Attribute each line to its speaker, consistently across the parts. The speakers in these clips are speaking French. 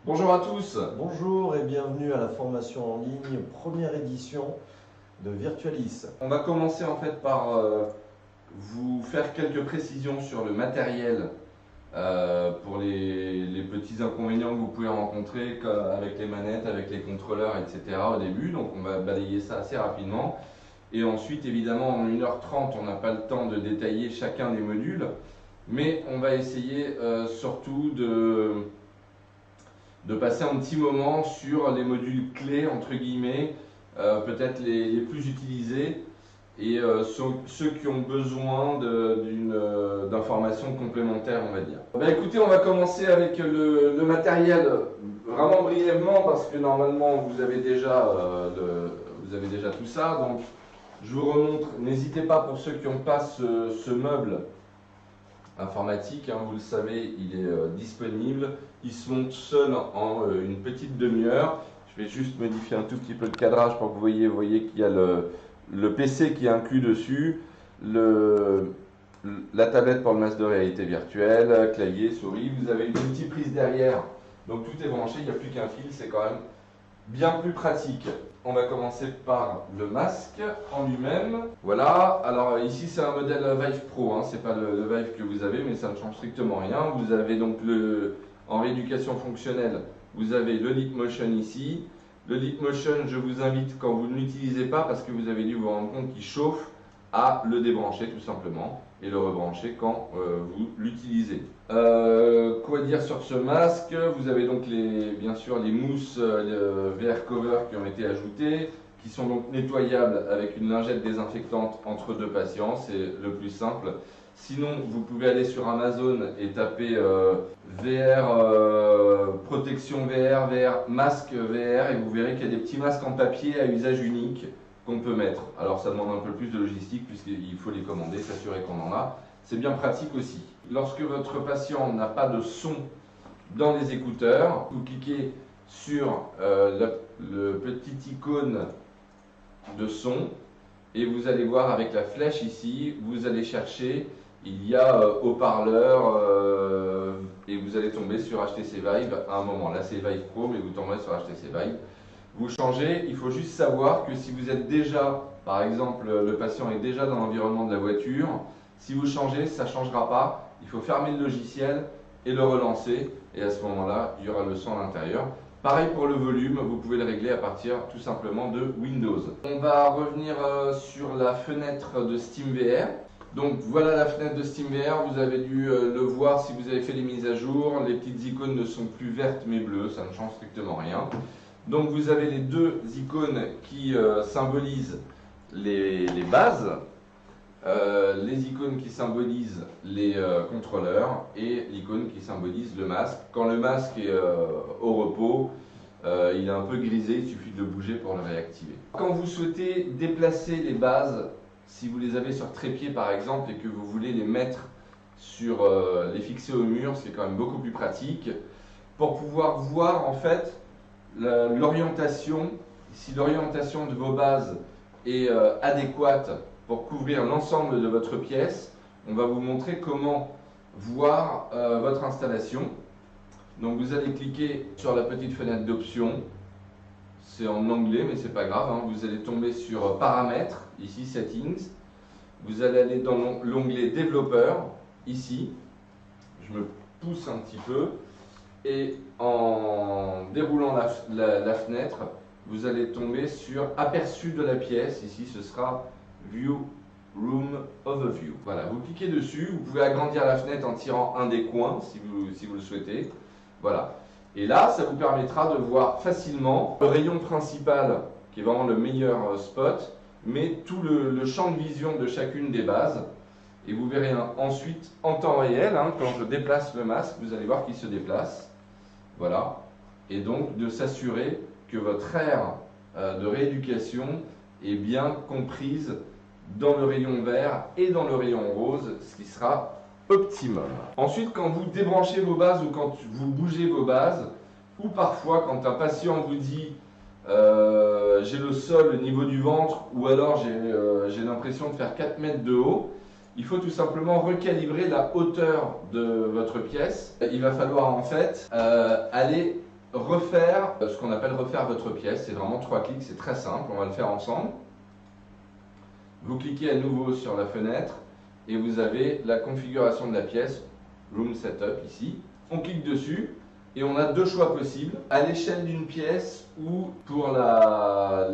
Speaker 1: Bonjour à tous.
Speaker 2: Bonjour et bienvenue à la formation en ligne, première édition de Virtualis.
Speaker 1: On va commencer en fait par vous faire quelques précisions sur le matériel pour les petits inconvénients que vous pouvez rencontrer avec les manettes, avec les contrôleurs, etc. au début. Donc on va balayer ça assez rapidement. Et ensuite, évidemment, en 1h30, on n'a pas le temps de détailler chacun des modules. Mais on va essayer surtout de passer un petit moment sur les modules clés, entre guillemets, peut-être les plus utilisés et ceux qui ont besoin d'informations complémentaires, on va dire. Bah, écoutez, on va commencer avec le matériel vraiment brièvement parce que normalement vous avez déjà tout ça. Donc je vous remontre, n'hésitez pas pour ceux qui n'ont pas ce meuble informatique, hein, vous le savez, il est disponible. Il se monte seul en une petite demi-heure. Je vais juste modifier un tout petit peu le cadrage pour que vous voyez qu'il y a le PC qui est inclus dessus, la tablette pour le masque de réalité virtuelle, clavier, souris. Vous avez une multiprise derrière, donc tout est branché, il n'y a plus qu'un fil, c'est quand même bien plus pratique. On va commencer par le masque en lui-même. Voilà, alors ici c'est un modèle Vive Pro, hein. C'est pas le Vive que vous avez, mais ça ne change strictement rien. Vous avez donc en rééducation fonctionnelle, vous avez le Leap Motion ici. Le Leap Motion, je vous invite quand vous ne l'utilisez pas, parce que vous avez dû vous rendre compte qu'il chauffe, à le débrancher tout simplement et le rebrancher quand vous l'utilisez. Quoi dire sur ce masque? Vous avez donc bien sûr les mousses VR cover qui ont été ajoutées, qui sont donc nettoyables avec une lingette désinfectante entre deux patients, c'est le plus simple. Sinon, vous pouvez aller sur Amazon et taper VR, protection VR, VR, masque VR, et vous verrez qu'il y a des petits masques en papier à usage unique qu'on peut mettre. Alors ça demande un peu plus de logistique puisqu'il faut les commander, s'assurer qu'on en a. C'est bien pratique aussi. Lorsque votre patient n'a pas de son dans les écouteurs, vous cliquez sur le petit icône de son et vous allez voir avec la flèche ici, vous allez chercher, il y a haut-parleur et vous allez tomber sur HTC Vive à un moment. Là c'est Vive Pro, mais vous tomberez sur HTC Vive. Vous changez, il faut juste savoir que si vous êtes déjà, par exemple, le patient est déjà dans l'environnement de la voiture, si vous changez, ça ne changera pas. Il faut fermer le logiciel et le relancer. Et à ce moment-là, il y aura le son à l'intérieur. Pareil pour le volume, vous pouvez le régler à partir tout simplement de Windows. On va revenir sur la fenêtre de SteamVR. Donc voilà la fenêtre de SteamVR, vous avez dû le voir si vous avez fait les mises à jour. Les petites icônes ne sont plus vertes mais bleues, ça ne change strictement rien. Donc vous avez les deux icônes qui symbolisent les bases, les icônes qui symbolisent les contrôleurs et l'icône qui symbolise le masque. Quand le masque est au repos, il est un peu grisé, il suffit de le bouger pour le réactiver. Quand vous souhaitez déplacer les bases, si vous les avez sur trépied par exemple et que vous voulez les mettre sur les fixer au mur, c'est quand même beaucoup plus pratique pour pouvoir voir en fait l'orientation, si l'orientation de vos bases est adéquate pour couvrir l'ensemble de votre pièce, on va vous montrer comment voir votre installation. Donc vous allez cliquer sur la petite fenêtre d'options, c'est en anglais mais c'est pas grave, hein. Vous allez tomber sur paramètres, ici settings, vous allez aller dans l'onglet développeur, ici, je me pousse un petit peu, et en déroulant la fenêtre, vous allez tomber sur aperçu de la pièce. Ici, ce sera View Room Overview. Voilà, vous cliquez dessus. Vous pouvez agrandir la fenêtre en tirant un des coins si vous le souhaitez. Voilà. Et là, ça vous permettra de voir facilement le rayon principal, qui est vraiment le meilleur spot, mais tout le champ de vision de chacune des bases. Et vous verrez ensuite, en temps réel, hein, quand je déplace le masque, vous allez voir qu'il se déplace. Voilà, et donc de s'assurer que votre aire de rééducation est bien comprise dans le rayon vert et dans le rayon rose, ce qui sera optimum. Ensuite, quand vous débranchez vos bases ou quand vous bougez vos bases, ou parfois quand un patient vous dit j'ai le sol au niveau du ventre ou alors j'ai l'impression de faire 4 mètres de haut, il faut tout simplement recalibrer la hauteur de votre pièce. Il va falloir en fait aller refaire ce qu'on appelle refaire votre pièce. C'est vraiment 3 clics, c'est très simple, on va le faire ensemble. Vous cliquez à nouveau sur la fenêtre et vous avez la configuration de la pièce, Room Setup ici. On clique dessus et on a deux choix possibles. À l'échelle d'une pièce ou pour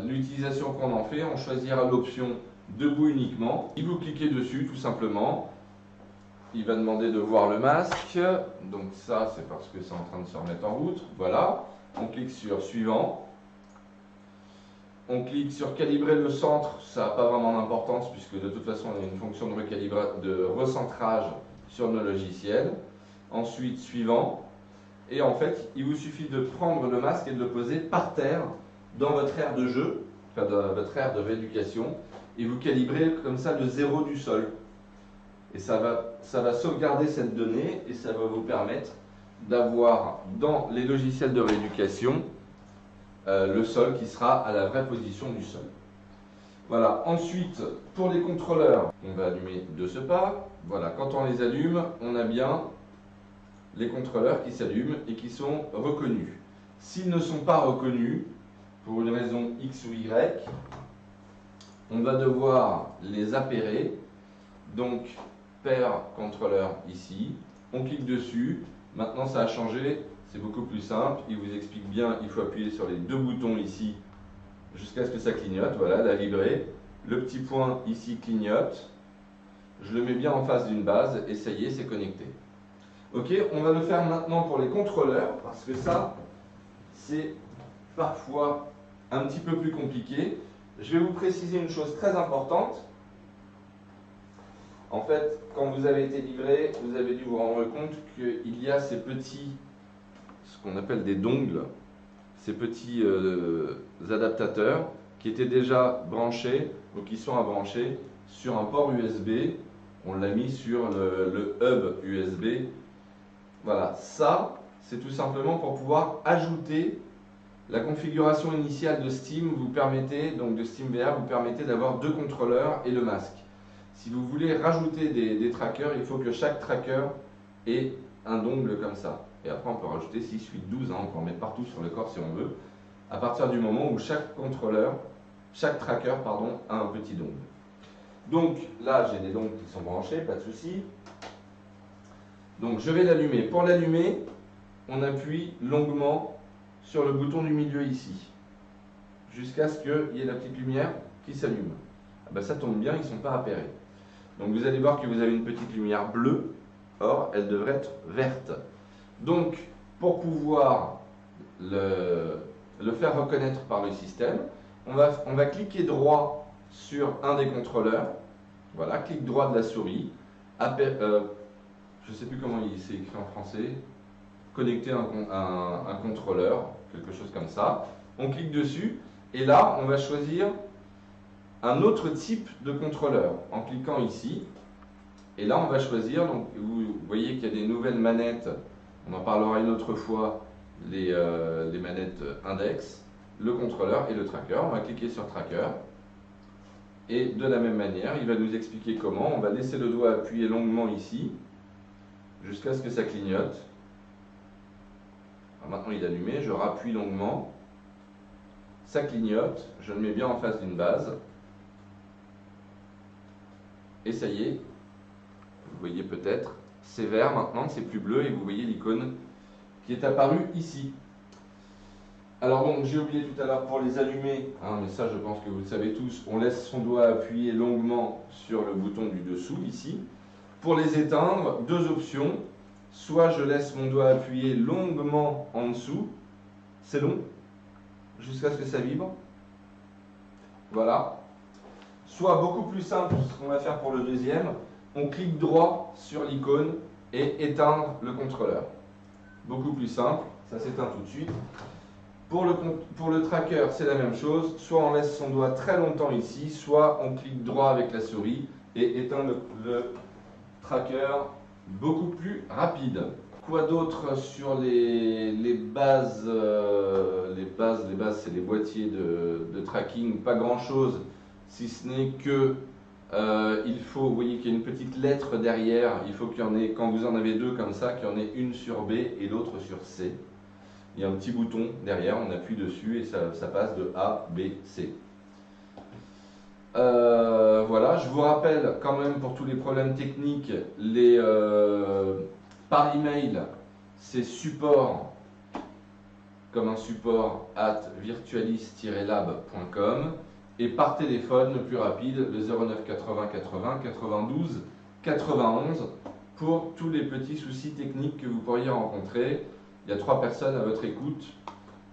Speaker 1: l'utilisation qu'on en fait, on choisira l'option debout uniquement. Si vous cliquez dessus tout simplement, il va demander de voir le masque, donc ça c'est parce que c'est en train de se remettre en route, voilà. On clique sur suivant, on clique sur calibrer le centre, ça n'a pas vraiment d'importance puisque de toute façon on a une fonction de recentrage sur nos logiciels. Ensuite suivant, et en fait il vous suffit de prendre le masque et de le poser par terre dans votre aire de jeu, enfin dans votre aire de rééducation, et vous calibrez comme ça le zéro du sol. Et ça va sauvegarder cette donnée et ça va vous permettre d'avoir dans les logiciels de rééducation le sol qui sera à la vraie position du sol. Voilà. Ensuite, pour les contrôleurs, on va allumer de ce pas. Voilà. Quand on les allume, on a bien les contrôleurs qui s'allument et qui sont reconnus. S'ils ne sont pas reconnus, pour une raison X ou Y, on va devoir les appairer. Donc, pair contrôleur ici, on clique dessus, maintenant ça a changé, c'est beaucoup plus simple, il vous explique bien, il faut appuyer sur les deux boutons ici jusqu'à ce que ça clignote, voilà, la vibrée, le petit point ici clignote, je le mets bien en face d'une base et ça y est, c'est connecté. Ok, on va le faire maintenant pour les contrôleurs, parce que ça, c'est parfois un petit peu plus compliqué. Je vais vous préciser une chose très importante. En fait, quand vous avez été livré, vous avez dû vous rendre compte qu'il y a ces petits, ce qu'on appelle des dongles, ces petits adaptateurs qui étaient déjà branchés, ou qui sont à brancher sur un port USB. On l'a mis sur le hub USB. Voilà, ça, c'est tout simplement pour pouvoir ajouter la configuration initiale de Steam, vous permettez, donc de SteamVR, vous permettez d'avoir deux contrôleurs et le masque. Si vous voulez rajouter des trackers, il faut que chaque tracker ait un dongle comme ça. Et après, on peut rajouter 6, 8, 12, hein, on peut en mettre partout sur le corps si on veut, à partir du moment où chaque tracker, pardon, a un petit dongle. Donc là, j'ai des dongles qui sont branchés, pas de souci. Donc je vais l'allumer. Pour l'allumer, on appuie longuement sur le bouton du milieu ici, jusqu'à ce qu'il y ait la petite lumière qui s'allume. Ah ben, ça tombe bien, ils ne sont pas appairés. Donc vous allez voir que vous avez une petite lumière bleue, or elle devrait être verte. Donc pour pouvoir le faire reconnaître par le système, on va cliquer droit sur un des contrôleurs, voilà, clic droit de la souris, je ne sais plus comment c'est écrit en français, connecter un contrôleur, quelque chose comme ça. On clique dessus et là on va choisir un autre type de contrôleur en cliquant ici. Et là on va choisir, donc vous voyez qu'il y a des nouvelles manettes, on en parlera une autre fois, les manettes index, le contrôleur et le tracker. On va cliquer sur tracker. Et de la même manière, il va nous expliquer comment. On va laisser le doigt appuyer longuement ici, jusqu'à ce que ça clignote. Alors maintenant il est allumé, je rappuie longuement, ça clignote, je le mets bien en face d'une base, et ça y est, vous voyez peut-être, c'est vert maintenant, c'est plus bleu, et vous voyez l'icône qui est apparue ici. Alors donc j'ai oublié tout à l'heure pour les allumer, hein, mais ça je pense que vous le savez tous, on laisse son doigt appuyer longuement sur le bouton du dessous ici. Pour les éteindre, deux options. Soit je laisse mon doigt appuyer longuement en dessous, c'est long, jusqu'à ce que ça vibre. Voilà. Soit beaucoup plus simple, ce qu'on va faire pour le deuxième, on clique droit sur l'icône et éteindre le contrôleur. Beaucoup plus simple, ça s'éteint tout de suite. Pour le tracker, c'est la même chose, soit on laisse son doigt très longtemps ici, soit on clique droit avec la souris et éteint le tracker beaucoup plus rapide. Quoi d'autre sur les bases? Les bases, c'est les boîtiers de tracking, pas grand chose, si ce n'est que il faut, vous voyez qu'il y a une petite lettre derrière, il faut qu'il y en ait, quand vous en avez deux comme ça, qu'il y en ait une sur B et l'autre sur C. il y a un petit bouton derrière, on appuie dessus et ça passe de A, B, C. Voilà, je vous rappelle quand même pour tous les problèmes techniques, par email, c'est support, comme un support, @virtualis-lab.com, et par téléphone, le plus rapide, le 09 80 80 92 91, pour tous les petits soucis techniques que vous pourriez rencontrer. Il y a 3 personnes à votre écoute,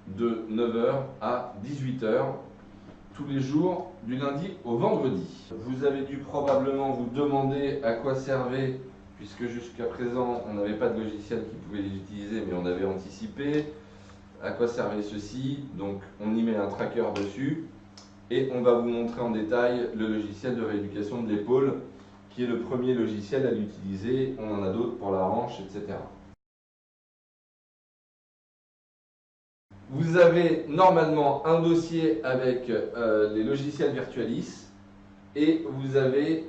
Speaker 1: de 9h à 18h, tous les jours, du lundi au vendredi. Vous avez dû probablement vous demander à quoi servait, puisque jusqu'à présent, on n'avait pas de logiciel qui pouvait les utiliser, mais on avait anticipé. À quoi servait ceci? Donc, on y met un tracker dessus, et on va vous montrer en détail le logiciel de rééducation de l'épaule, qui est le premier logiciel à l'utiliser. On en a d'autres pour la hanche, etc. Vous avez normalement un dossier avec les logiciels Virtualis et vous avez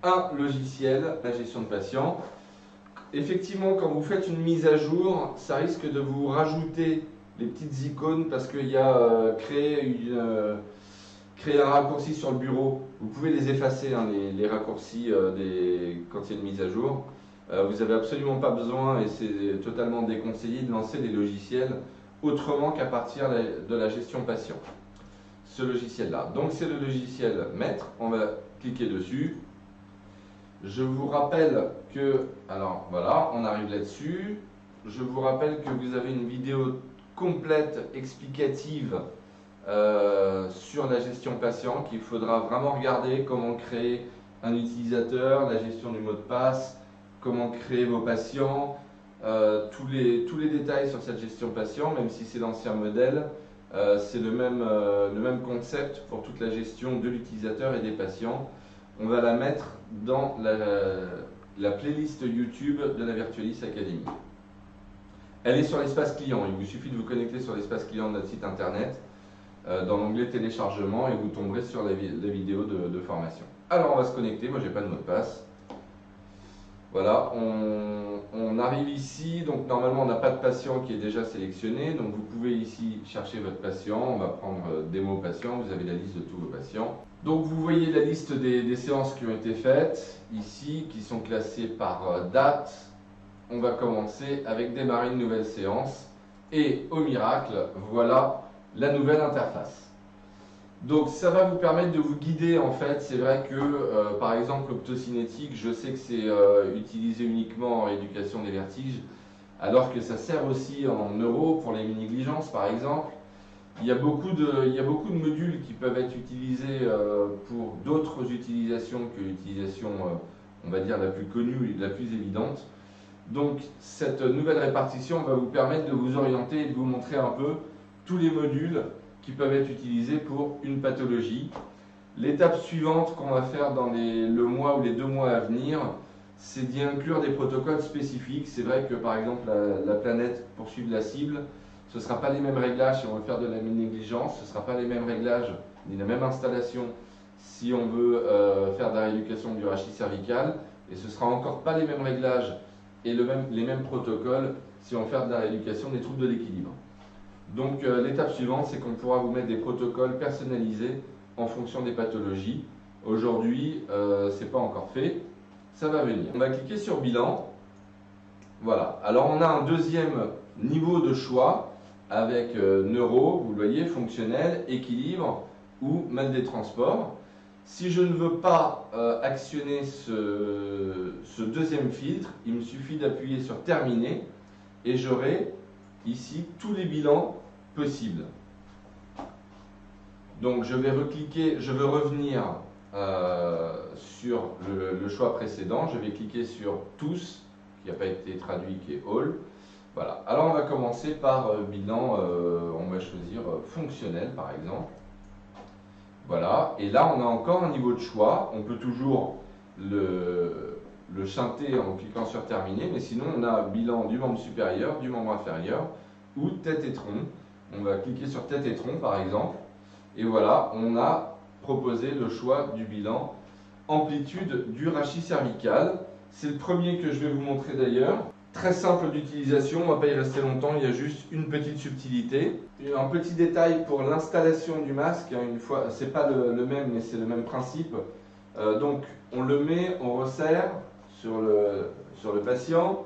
Speaker 1: un logiciel, la gestion de patients. Effectivement, quand vous faites une mise à jour, ça risque de vous rajouter les petites icônes parce qu'il y a créer un raccourci sur le bureau. Vous pouvez les effacer, hein, les raccourcis quand il y a une mise à jour. Vous n'avez absolument pas besoin, et c'est totalement déconseillé, de lancer les logiciels autrement qu'à partir de la gestion patient. Ce logiciel-là. Donc c'est le logiciel maître, on va cliquer dessus. Je vous rappelle que, alors voilà, on arrive là-dessus. Je vous rappelle que vous avez une vidéo complète explicative sur la gestion patient, qu'il faudra vraiment regarder comment créer un utilisateur, la gestion du mot de passe, comment créer vos patients, tous les détails sur cette gestion patient, même si c'est l'ancien modèle, c'est le même concept pour toute la gestion de l'utilisateur et des patients. On va la mettre dans la playlist YouTube de la Virtualis Academy. Elle est sur l'espace client, il vous suffit de vous connecter sur l'espace client de notre site internet, dans l'onglet téléchargement, et vous tomberez sur la vidéo de formation. Alors on va se connecter, moi j'ai pas de mot de passe. Voilà, on arrive ici, donc normalement on n'a pas de patient qui est déjà sélectionné, donc vous pouvez ici chercher votre patient, on va prendre démo patient, vous avez la liste de tous vos patients. Donc vous voyez la liste des séances qui ont été faites, ici, qui sont classées par date. On va commencer avec démarrer une nouvelle séance, et au miracle, voilà la nouvelle interface. Donc ça va vous permettre de vous guider en fait. C'est vrai que par exemple l'optocinétique, je sais que c'est utilisé uniquement en rééducation des vertiges, alors que ça sert aussi en neuro pour les négligences par exemple. Il y a beaucoup de modules qui peuvent être utilisés pour d'autres utilisations que l'utilisation, on va dire, la plus connue et la plus évidente. Donc cette nouvelle répartition va vous permettre de vous orienter et de vous montrer un peu tous les modules qui peuvent être utilisés pour une pathologie. L'étape suivante qu'on va faire dans le mois ou les 2 mois à venir, c'est d'y inclure des protocoles spécifiques. C'est vrai que par exemple la planète pour suivre la cible, ce ne sera pas les mêmes réglages si on veut faire de la négligence, ce ne sera pas les mêmes réglages ni la même installation si on veut faire de la rééducation du rachis cervical, et ce ne sera encore pas les mêmes réglages et les mêmes protocoles si on veut faire de la rééducation des troubles de l'équilibre. Donc l'étape suivante, c'est qu'on pourra vous mettre des protocoles personnalisés en fonction des pathologies. Aujourd'hui, ce n'est pas encore fait, ça va venir. On va cliquer sur bilan. Voilà, alors on a un deuxième niveau de choix avec neuro, vous le voyez, fonctionnel, équilibre ou mal des transports. Si je ne veux pas actionner ce deuxième filtre, il me suffit d'appuyer sur terminer et j'aurai ici tous les bilans possibles. Donc je vais recliquer, je veux revenir sur le choix précédent, je vais cliquer sur tous, qui n'a pas été traduit, qui est all. Voilà, alors on va commencer par bilan, on va choisir fonctionnel par exemple. Voilà, et là on a encore un niveau de choix, on peut toujours le chanter en cliquant sur terminer, mais sinon on a bilan du membre supérieur, du membre inférieur ou tête et tronc. On va cliquer sur tête et tronc par exemple, et voilà, on a proposé le choix du bilan amplitude du rachis cervical. C'est le premier que je vais vous montrer d'ailleurs. Très simple d'utilisation, on ne va pas y rester longtemps, il y a juste une petite subtilité. Un petit détail pour l'installation du masque, une fois, c'est pas le même, mais c'est le même principe. Donc on le met, on resserre sur le patient,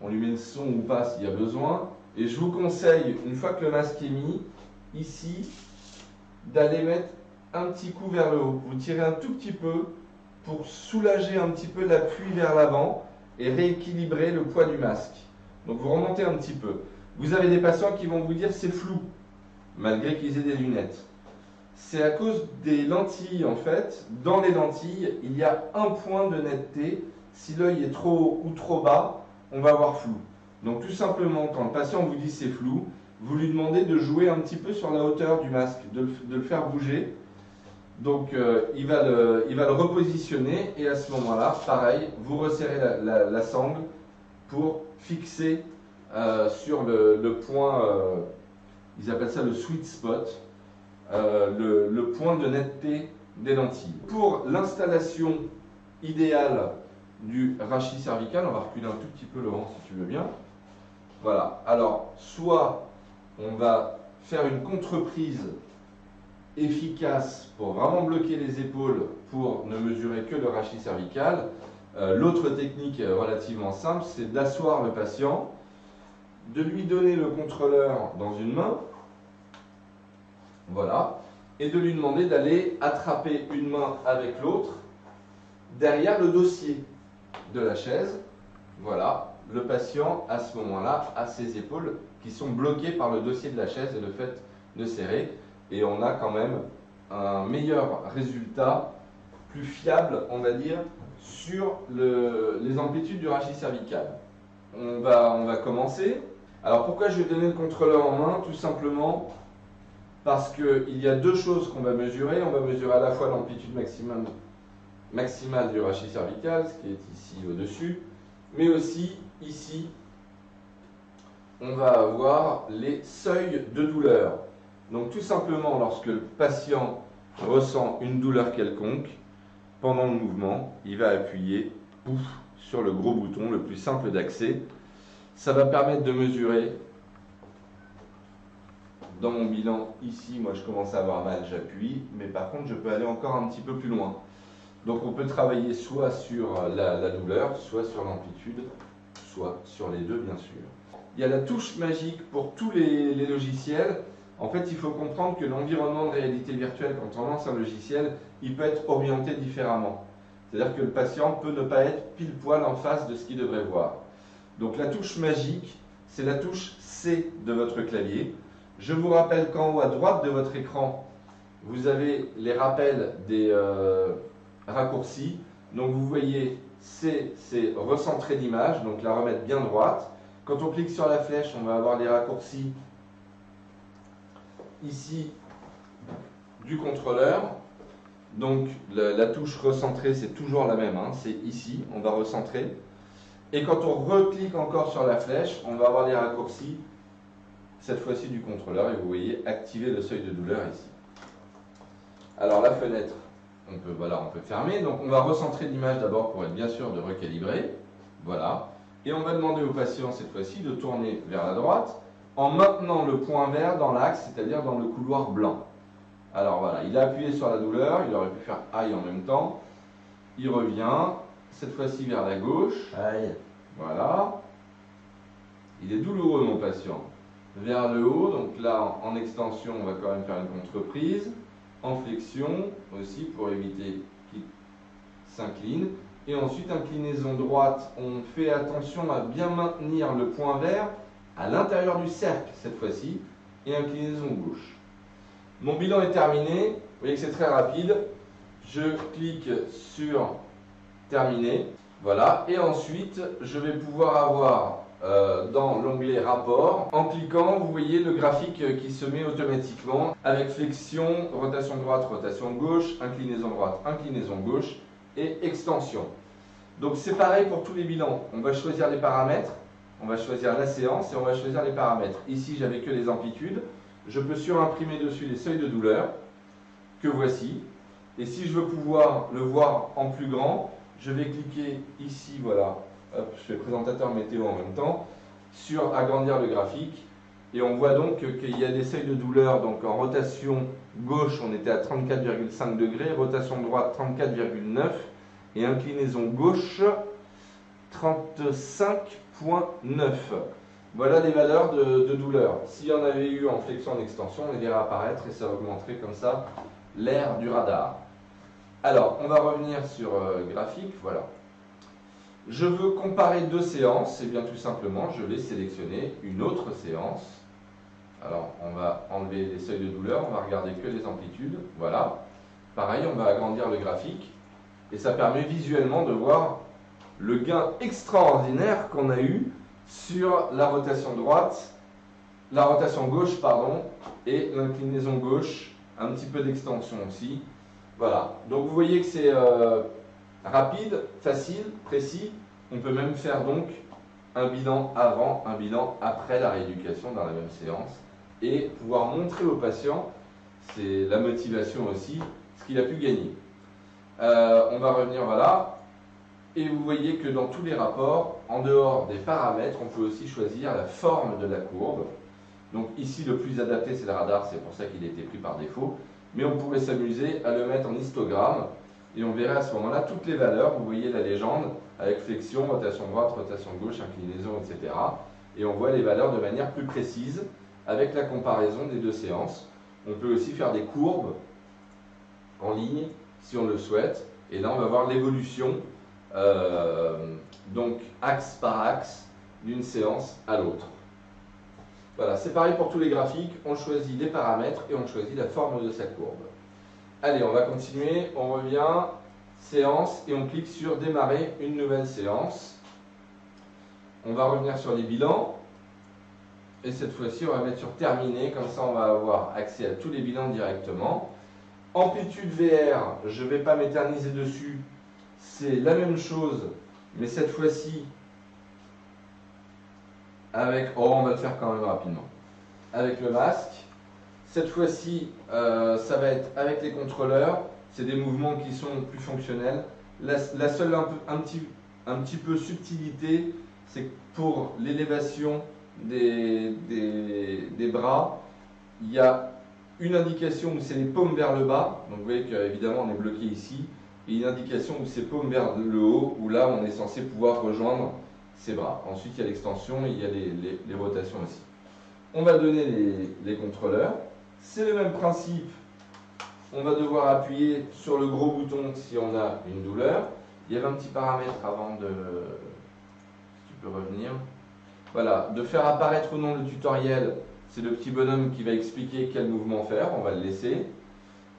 Speaker 1: on lui met le son ou pas s'il y a besoin. Et je vous conseille, une fois que le masque est mis, ici, d'aller mettre un petit coup vers le haut. Vous tirez un tout petit peu pour soulager un petit peu l'appui vers l'avant et rééquilibrer le poids du masque. Donc vous remontez un petit peu. Vous avez des patients qui vont vous dire c'est flou, malgré qu'ils aient des lunettes. C'est à cause des lentilles en fait. Dans les lentilles, il y a un point de netteté. Si l'œil est trop haut ou trop bas, on va avoir flou. Donc tout simplement, quand le patient vous dit c'est flou, vous lui demandez de jouer un petit peu sur la hauteur du masque, de le faire bouger. Donc il va le repositionner et à ce moment-là, pareil, vous resserrez la sangle pour fixer sur le point, ils appellent ça le sweet spot, le point de netteté des lentilles. Pour l'installation idéale du rachis cervical, on va reculer un tout petit peu Laurent si tu veux bien. Voilà, alors soit on va faire une contreprise efficace pour vraiment bloquer les épaules pour ne mesurer que le rachis cervical. L'autre technique relativement simple, c'est d'asseoir le patient, de lui donner le contrôleur dans une main, voilà, et de lui demander d'aller attraper une main avec l'autre derrière le dossier de la chaise. Voilà, le patient à ce moment-là a ses épaules qui sont bloquées par le dossier de la chaise et le fait de serrer. Et on a quand même un meilleur résultat, plus fiable, on va dire, sur les amplitudes du rachis cervical. On va commencer. Alors pourquoi je vais donner le contrôleur en main? Tout simplement parce qu'il y a deux choses qu'on va mesurer. On va mesurer à la fois l'amplitude maximale du rachis cervical, ce qui est ici au-dessus, mais aussi ici, on va avoir les seuils de douleur. Donc tout simplement, lorsque le patient ressent une douleur quelconque, pendant le mouvement, il va appuyer pouf, sur le gros bouton, le plus simple d'accès. Ça va permettre de mesurer. Dans mon bilan, ici, moi je commence à avoir mal, j'appuie, mais par contre je peux aller encore un petit peu plus loin. Donc on peut travailler soit sur la douleur, soit sur l'amplitude, soit sur les deux bien sûr. Il y a la touche magique pour tous les logiciels. En fait, il faut comprendre que l'environnement de réalité virtuelle, quand on lance un logiciel, il peut être orienté différemment. C'est-à-dire que le patient peut ne pas être pile poil en face de ce qu'il devrait voir. Donc la touche magique, c'est la touche C de votre clavier. Je vous rappelle qu'en haut à droite de votre écran, vous avez les rappels des raccourcis. Donc vous voyez, C, c'est recentrer l'image, donc la remettre bien droite. Quand on clique sur la flèche, on va avoir les raccourcis ici du contrôleur. Donc la touche recentrer, c'est toujours la même, hein, c'est ici, on va recentrer. Et quand on reclique encore sur la flèche, on va avoir les raccourcis, cette fois-ci du contrôleur, et vous voyez activer le seuil de douleur ici. Alors la fenêtre, on peut fermer, donc on va recentrer l'image d'abord pour être bien sûr de recalibrer, voilà. Et on va demander au patient cette fois-ci de tourner vers la droite en maintenant le point vert dans l'axe, c'est-à-dire dans le couloir blanc. Alors voilà, il a appuyé sur la douleur, il aurait pu faire aïe en même temps. Il revient, cette fois-ci vers la gauche.
Speaker 2: Aïe.
Speaker 1: Voilà. Il est douloureux mon patient. Vers le haut, donc là en extension, on va quand même faire une contreprise. En flexion aussi pour éviter qu'il s'incline. Et ensuite, inclinaison droite, on fait attention à bien maintenir le point vert à l'intérieur du cercle cette fois-ci. Et inclinaison gauche. Mon bilan est terminé, vous voyez que c'est très rapide. Je clique sur terminer, voilà, et ensuite je vais pouvoir avoir dans l'onglet rapport, en cliquant, vous voyez le graphique qui se met automatiquement avec flexion, rotation droite, rotation gauche, inclinaison droite, inclinaison gauche et extension. Donc c'est pareil pour tous les bilans, on va choisir les paramètres, on va choisir la séance et on va choisir les paramètres. Ici j'avais que les amplitudes. Je peux surimprimer dessus les seuils de douleur, que voici. Et si je veux pouvoir le voir en plus grand, je vais cliquer ici, voilà, hop, je fais présentateur météo en même temps, sur agrandir le graphique. Et on voit donc qu'il y a des seuils de douleur. Donc en rotation gauche, on était à 34,5 degrés, rotation droite 34,9 et inclinaison gauche 35,9. Voilà les valeurs de douleur. S'il y en avait eu en flexion en extension, on les verrait apparaître et ça augmenterait comme ça l'air du radar. Alors, on va revenir sur graphique, voilà. Je veux comparer deux séances, et bien tout simplement, je vais sélectionner une autre séance. Alors, on va enlever les seuils de douleur, on va regarder que les amplitudes, voilà. Pareil, on va agrandir le graphique, et ça permet visuellement de voir le gain extraordinaire qu'on a eu sur la rotation droite, la rotation gauche, pardon, et l'inclinaison gauche, un petit peu d'extension aussi. Voilà, donc vous voyez que c'est rapide, facile, précis. On peut même faire donc un bilan avant, un bilan après la rééducation dans la même séance et pouvoir montrer au patient, c'est la motivation aussi, ce qu'il a pu gagner. On va revenir, voilà, et vous voyez que dans tous les rapports, en dehors des paramètres, on peut aussi choisir la forme de la courbe. Donc ici, le plus adapté, c'est le radar, c'est pour ça qu'il a été pris par défaut. Mais on pourrait s'amuser à le mettre en histogramme et on verrait à ce moment-là toutes les valeurs. Vous voyez la légende avec flexion, rotation droite, rotation gauche, inclinaison, etc. Et on voit les valeurs de manière plus précise avec la comparaison des deux séances. On peut aussi faire des courbes en ligne si on le souhaite. Et là, on va voir l'évolution, donc axe par axe, d'une séance à l'autre. Voilà, c'est pareil pour tous les graphiques, on choisit les paramètres et on choisit la forme de sa courbe. Allez, on va continuer, on revient, séance, et on clique sur démarrer une nouvelle séance. On va revenir sur les bilans, et cette fois-ci on va mettre sur terminer, comme ça on va avoir accès à tous les bilans directement. Amplitude VR, je ne vais pas m'éterniser dessus, c'est la même chose, mais cette fois-ci, avec, oh, on va le faire quand même rapidement, avec le masque. Cette fois-ci, ça va être avec les contrôleurs. C'est des mouvements qui sont plus fonctionnels. La seule un petit peu subtilité, c'est que pour l'élévation des bras, il y a une indication où c'est les paumes vers le bas. Donc vous voyez qu'évidemment on est bloqué ici. Et une indication où c'est paumes vers le haut, où là on est censé pouvoir rejoindre ses bras. Ensuite, il y a l'extension et il y a les rotations aussi. On va donner les contrôleurs. C'est le même principe. On va devoir appuyer sur le gros bouton si on a une douleur. Il y avait un petit paramètre avant de... Si tu peux revenir. Voilà, de faire apparaître ou non le tutoriel. C'est le petit bonhomme qui va expliquer quel mouvement faire. On va le laisser.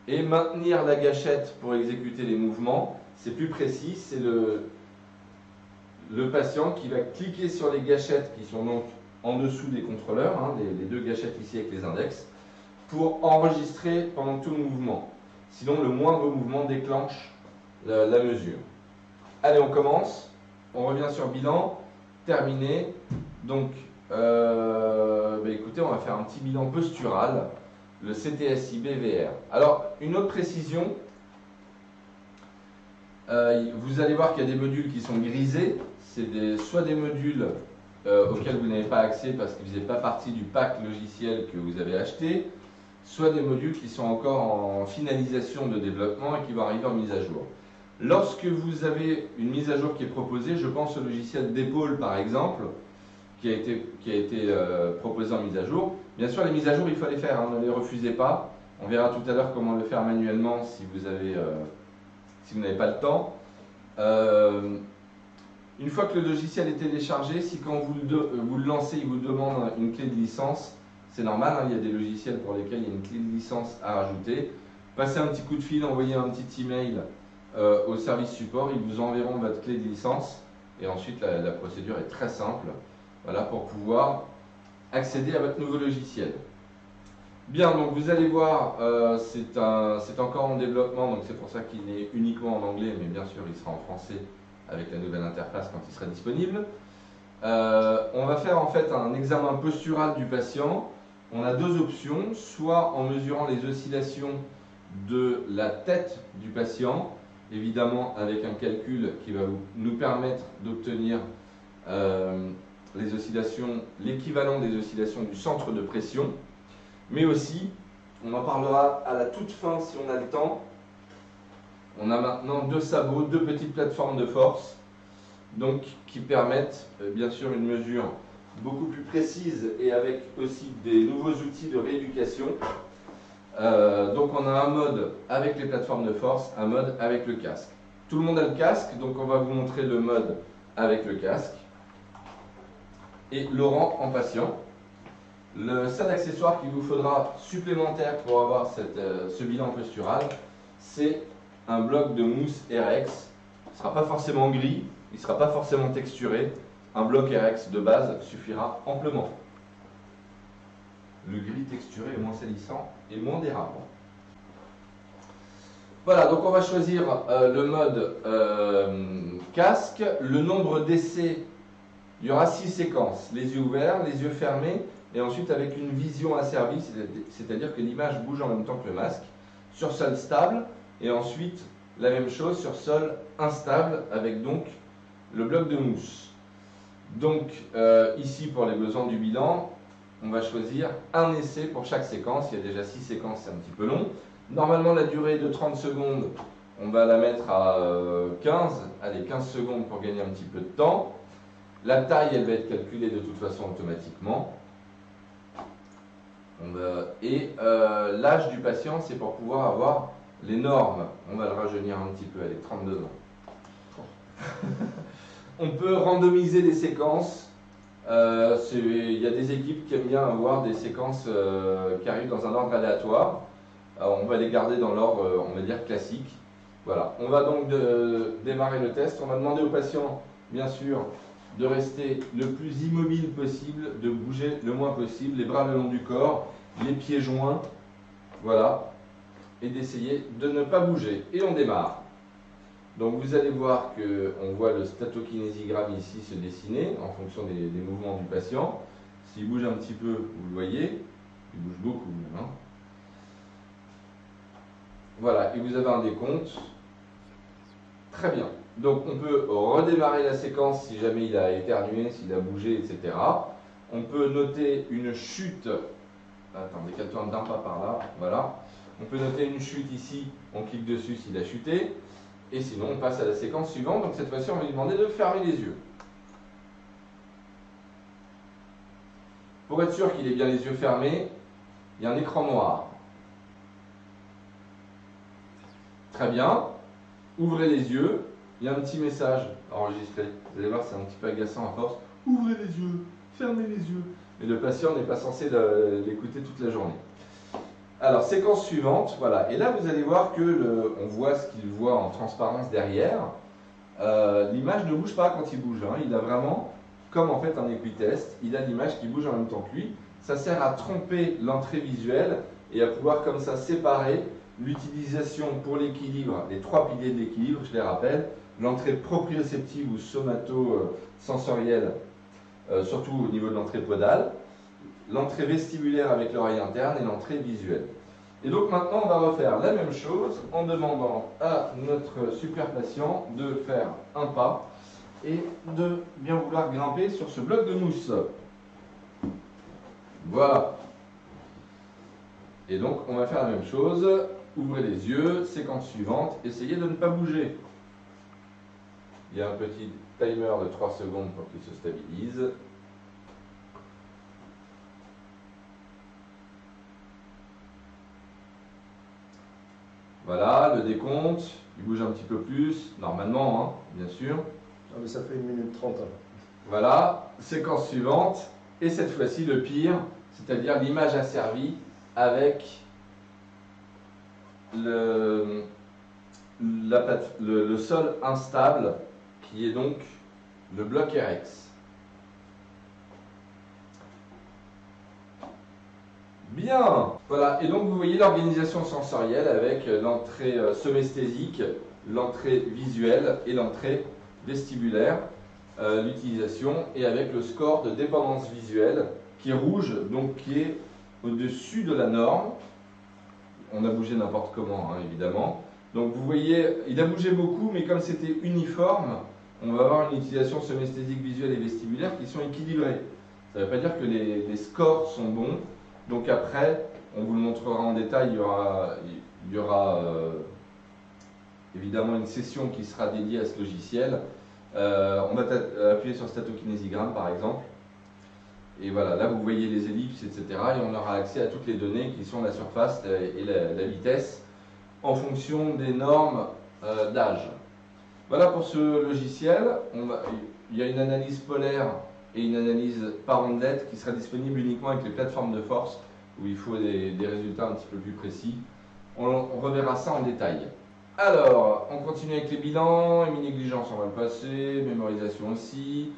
Speaker 1: Et maintenir la gâchette pour exécuter les mouvements. C'est plus précis. C'est le patient qui va cliquer sur les gâchettes qui sont donc en dessous des contrôleurs, hein, les deux gâchettes ici avec les index, pour enregistrer pendant tout le mouvement. Sinon, le moindre mouvement déclenche la mesure. Allez, on commence. On revient sur bilan. Terminé. Donc, écoutez, on va faire un petit bilan postural. Le CTSIB VR. Alors, une autre précision. Vous allez voir qu'il y a des modules qui sont grisés. C'est soit des modules auxquels vous n'avez pas accès parce qu'ils ne faisaient pas partie du pack logiciel que vous avez acheté, soit des modules qui sont encore en finalisation de développement et qui vont arriver en mise à jour. Lorsque vous avez une mise à jour qui est proposée, je pense au logiciel d'épaule par exemple, qui a été proposé en mise à jour. Bien sûr, les mises à jour, il faut les faire, hein, ne les refusez pas. On verra tout à l'heure comment le faire manuellement si vous n'avez pas le temps. Une fois que le logiciel est téléchargé, si quand vous le lancez, il vous demande une clé de licence, c'est normal, hein, il y a des logiciels pour lesquels il y a une clé de licence à rajouter. Passez un petit coup de fil, envoyez un petit email au service support, ils vous enverront votre clé de licence et ensuite la procédure est très simple, voilà, pour pouvoir accéder à votre nouveau logiciel. Bien, donc vous allez voir, c'est encore en développement, donc c'est pour ça qu'il est uniquement en anglais, mais bien sûr il sera en français avec la nouvelle interface quand il sera disponible. On va faire en fait un examen postural du patient. On a deux options, soit en mesurant les oscillations de la tête du patient, évidemment avec un calcul qui va nous permettre d'obtenir les oscillations, l'équivalent des oscillations du centre de pression, mais aussi, on en parlera à la toute fin si on a le temps, on a maintenant deux sabots, deux petites plateformes de force, donc qui permettent bien sûr une mesure beaucoup plus précise et avec aussi des nouveaux outils de rééducation. Donc on a un mode avec les plateformes de force, un mode avec le casque. Tout le monde a le casque, donc on va vous montrer le mode avec le casque. Et Laurent en patient. Le seul accessoire qu'il vous faudra supplémentaire pour avoir ce bilan postural, c'est un bloc de mousse RX. Il ne sera pas forcément gris, il ne sera pas forcément texturé. Un bloc RX de base suffira amplement. Le gris texturé est moins salissant et moins dérapant. Voilà, donc on va choisir le mode casque. Le nombre d'essais, il y aura 6 séquences. Les yeux ouverts, les yeux fermés, et ensuite avec une vision asservie, c'est-à-dire que l'image bouge en même temps que le masque, sur sol stable, et ensuite la même chose sur sol instable, avec donc le bloc de mousse. Donc ici, pour les besoins du bilan, on va choisir un essai pour chaque séquence. Il y a déjà 6 séquences, c'est un petit peu long. Normalement, la durée est de 30 secondes. On va la mettre à 15 secondes pour gagner un petit peu de temps. La taille, elle va être calculée de toute façon automatiquement. L'âge du patient, c'est pour pouvoir avoir les normes. On va le rajeunir un petit peu, elle est 32 ans. On peut randomiser des séquences. Il y a des équipes qui aiment bien avoir des séquences qui arrivent dans un ordre aléatoire. On va les garder dans l'ordre, on va dire, classique. Voilà. On va donc démarrer le test. On va demander au patient, bien sûr, de rester le plus immobile possible, de bouger le moins possible, les bras le long du corps, les pieds joints, voilà, et d'essayer de ne pas bouger. Et on démarre. Donc vous allez voir qu'on voit le statokinésiogramme ici se dessiner en fonction des mouvements du patient. S'il bouge un petit peu, vous le voyez, il bouge beaucoup même, hein. Voilà, et vous avez un décompte. Très bien. Donc on peut redémarrer la séquence si jamais il a éternué, s'il a bougé, etc. On peut noter une chute. Attendez, qu'elle tourne d'un pas par là. Voilà. On peut noter une chute ici, on clique dessus s'il a chuté. Et sinon, on passe à la séquence suivante. Donc cette fois-ci, on va lui demander de fermer les yeux. Pour être sûr qu'il ait bien les yeux fermés, il y a un écran noir. Très bien. Ouvrez les yeux. Il y a un petit message enregistré. Vous allez voir, c'est un petit peu agaçant à force. Ouvrez les yeux, fermez les yeux. Mais le patient n'est pas censé l'écouter toute la journée. Alors, séquence suivante, voilà. Et là, vous allez voir que on voit ce qu'il voit en transparence derrière. L'image ne bouge pas quand il bouge, hein. Il a vraiment, comme en fait un équitest, il a l'image qui bouge en même temps que lui. Ça sert à tromper l'entrée visuelle et à pouvoir comme ça séparer l'utilisation pour l'équilibre, les 3 piliers de l'équilibre, je les rappelle. L'entrée proprioceptive ou somato-sensorielle, surtout au niveau de l'entrée podale, l'entrée vestibulaire avec l'oreille interne et l'entrée visuelle. Et donc maintenant, on va refaire la même chose en demandant à notre super patient de faire un pas et de bien vouloir grimper sur ce bloc de mousse. Voilà. Et donc, on va faire la même chose. Ouvrez les yeux, séquence suivante, essayez de ne pas bouger. Il y a un petit timer de 3 secondes pour qu'il se stabilise. Voilà, le décompte, il bouge un petit peu plus, normalement, hein, bien sûr.
Speaker 2: Ah, mais ça fait 1 minute 30.
Speaker 1: Voilà, séquence suivante, et cette fois-ci le pire, c'est-à-dire l'image asservie avec le sol instable, qui est donc le bloc RX. Bien, voilà, et donc vous voyez l'organisation sensorielle avec l'entrée somesthésique, l'entrée visuelle et l'entrée vestibulaire, l'utilisation, et avec le score de dépendance visuelle qui est rouge, donc qui est au-dessus de la norme. On a bougé n'importe comment, hein, évidemment. Donc vous voyez, il a bougé beaucoup, mais comme c'était uniforme, on va avoir une utilisation somesthésique, visuelle et vestibulaire qui sont équilibrées. Ça ne veut pas dire que les scores sont bons. Donc après, on vous le montrera en détail, il y aura évidemment une session qui sera dédiée à ce logiciel. On va appuyer sur statokinésiogramme par exemple. Et voilà, là vous voyez les ellipses, etc. Et on aura accès à toutes les données qui sont la surface et la vitesse en fonction des normes d'âge. Voilà pour ce logiciel. Il y a une analyse polaire et une analyse par ondelette qui sera disponible uniquement avec les plateformes de force où il faut des résultats un petit peu plus précis. On reverra ça en détail. Alors, on continue avec les bilans, héminégligence, on va le passer, mémorisation aussi.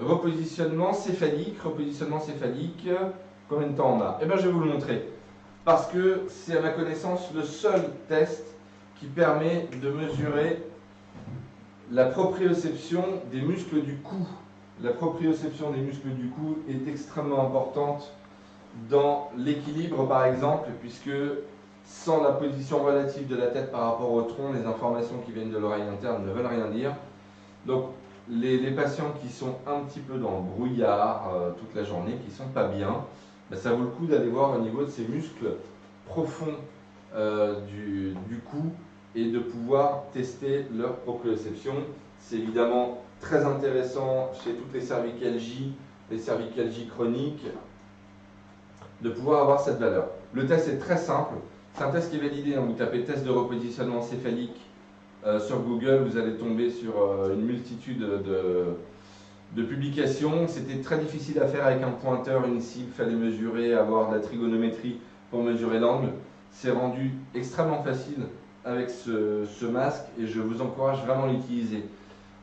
Speaker 1: Repositionnement céphalique, combien de temps on a? Eh bien, je vais vous le montrer. Parce que c'est à ma connaissance le seul test qui permet de mesurer la proprioception des muscles du cou. La proprioception des muscles du cou est extrêmement importante dans l'équilibre, par exemple, puisque sans la position relative de la tête par rapport au tronc, les informations qui viennent de l'oreille interne ne veulent rien dire. Donc, les patients qui sont un petit peu dans le brouillard toute la journée, qui ne sont pas bien, ben, ça vaut le coup d'aller voir au niveau de ces muscles profonds du cou et de pouvoir tester leur proprioception. C'est évidemment très intéressant chez toutes les cervicalgies chroniques, de pouvoir avoir cette valeur. Le test est très simple, c'est un test qui est validé, hein. Vous tapez test de repositionnement céphalique sur Google, vous allez tomber sur une multitude de publications. C'était très difficile à faire avec un pointeur, une cible, il fallait mesurer, avoir de la trigonométrie pour mesurer l'angle. C'est rendu extrêmement facile avec ce masque et je vous encourage vraiment à l'utiliser.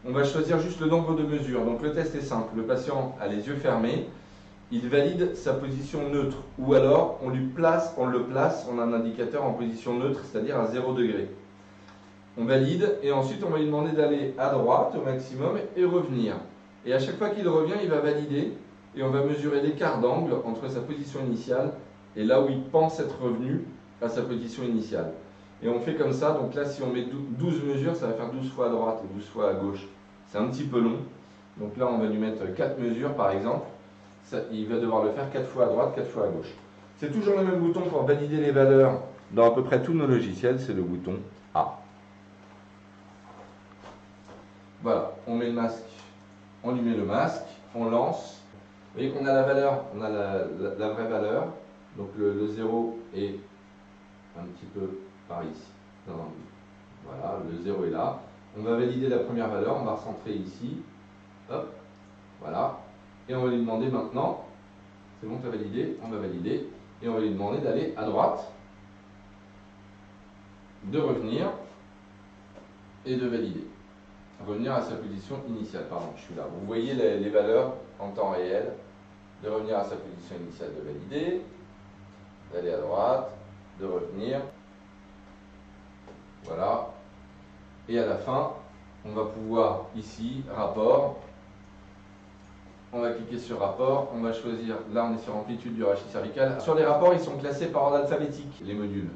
Speaker 1: On va choisir juste le nombre de mesures. Donc le test est simple, le patient a les yeux fermés, il valide sa position neutre ou alors on le place, on a un indicateur en position neutre, c'est-à-dire à 0 degré. On valide et ensuite on va lui demander d'aller à droite au maximum et revenir. Et à chaque fois qu'il revient, il va valider et on va mesurer l'écart d'angle entre sa position initiale et là où il pense être revenu à sa position initiale. Et on fait comme ça, donc là si on met 12 mesures, ça va faire 12 fois à droite et 12 fois à gauche. C'est un petit peu long. Donc là on va lui mettre 4 mesures par exemple. Il va devoir le faire 4 fois à droite, 4 fois à gauche. C'est toujours le même bouton pour valider les valeurs dans à peu près tous nos logiciels, c'est le bouton A. Voilà, on met le masque, on lui met le masque, on lance. Vous voyez qu'on a la valeur, on a la vraie valeur. Donc le 0 est un petit peu par ici. Voilà, le 0 est là. On va valider la première valeur, on va recentrer ici. Hop, voilà. Et on va lui demander maintenant, c'est bon, tu as validé, on va valider. Et on va lui demander d'aller à droite, de revenir et de valider. Revenir à sa position initiale, pardon, je suis là. Vous voyez les valeurs en temps réel, de revenir à sa position initiale, de valider, d'aller à droite, de revenir, voilà. Et à la fin, on va pouvoir ici, rapport, on va cliquer sur rapport, on va choisir, là on est sur amplitude du rachis cervical. Sur les rapports, ils sont classés par ordre alphabétique, les modules.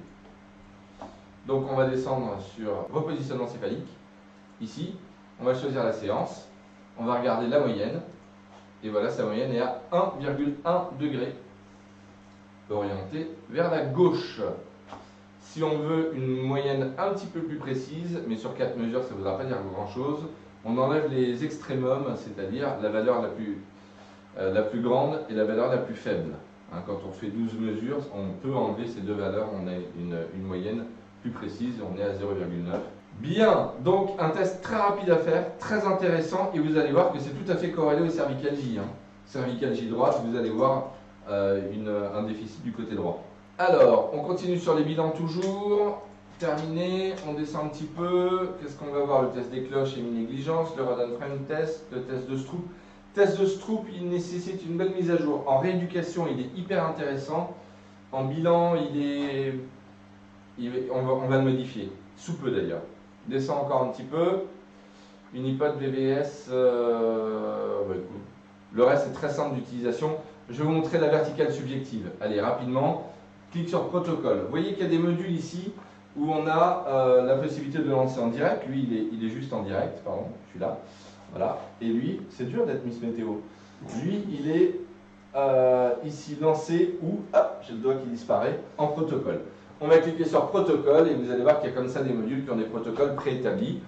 Speaker 1: Donc on va descendre sur repositionnement céphalique, ici. On va choisir la séance, on va regarder la moyenne, et voilà, sa moyenne est à 1,1 degré, orientée vers la gauche. Si on veut une moyenne un petit peu plus précise, mais sur 4 mesures, ça ne voudra pas dire grand-chose, on enlève les extrémums, c'est-à-dire la valeur la plus grande et la valeur la plus faible. Hein, quand on fait 12 mesures, on peut enlever ces deux valeurs, on a une moyenne plus précise, on est à 0,9. Bien, donc un test très rapide à faire, très intéressant, et vous allez voir que c'est tout à fait corrélé aux cervicalgies. Hein. Cervicalgie droite, vous allez voir un déficit du côté droit. Alors, on continue sur les bilans toujours. Terminé, on descend un petit peu. Qu'est-ce qu'on va voir? Le test des cloches et négligence, le Rodan-Frame test, le test de Stroop. Test de Stroop, il nécessite une belle mise à jour. En rééducation, il est hyper intéressant. En bilan, on va le modifier, sous peu d'ailleurs. Descend encore un petit peu. Unipod, VVS, le reste est très simple d'utilisation. Je vais vous montrer la verticale subjective. Allez, rapidement, clique sur protocole. Vous voyez qu'il y a des modules ici où on a la possibilité de lancer en direct. Lui, il est juste en direct, pardon, je suis là. Voilà. Et lui, c'est dur d'être Miss Météo. Lui, il est ici lancé ou, j'ai le doigt qui disparaît, en protocole. On va cliquer sur protocole et vous allez voir qu'il y a comme ça des modules qui ont des protocoles préétablis.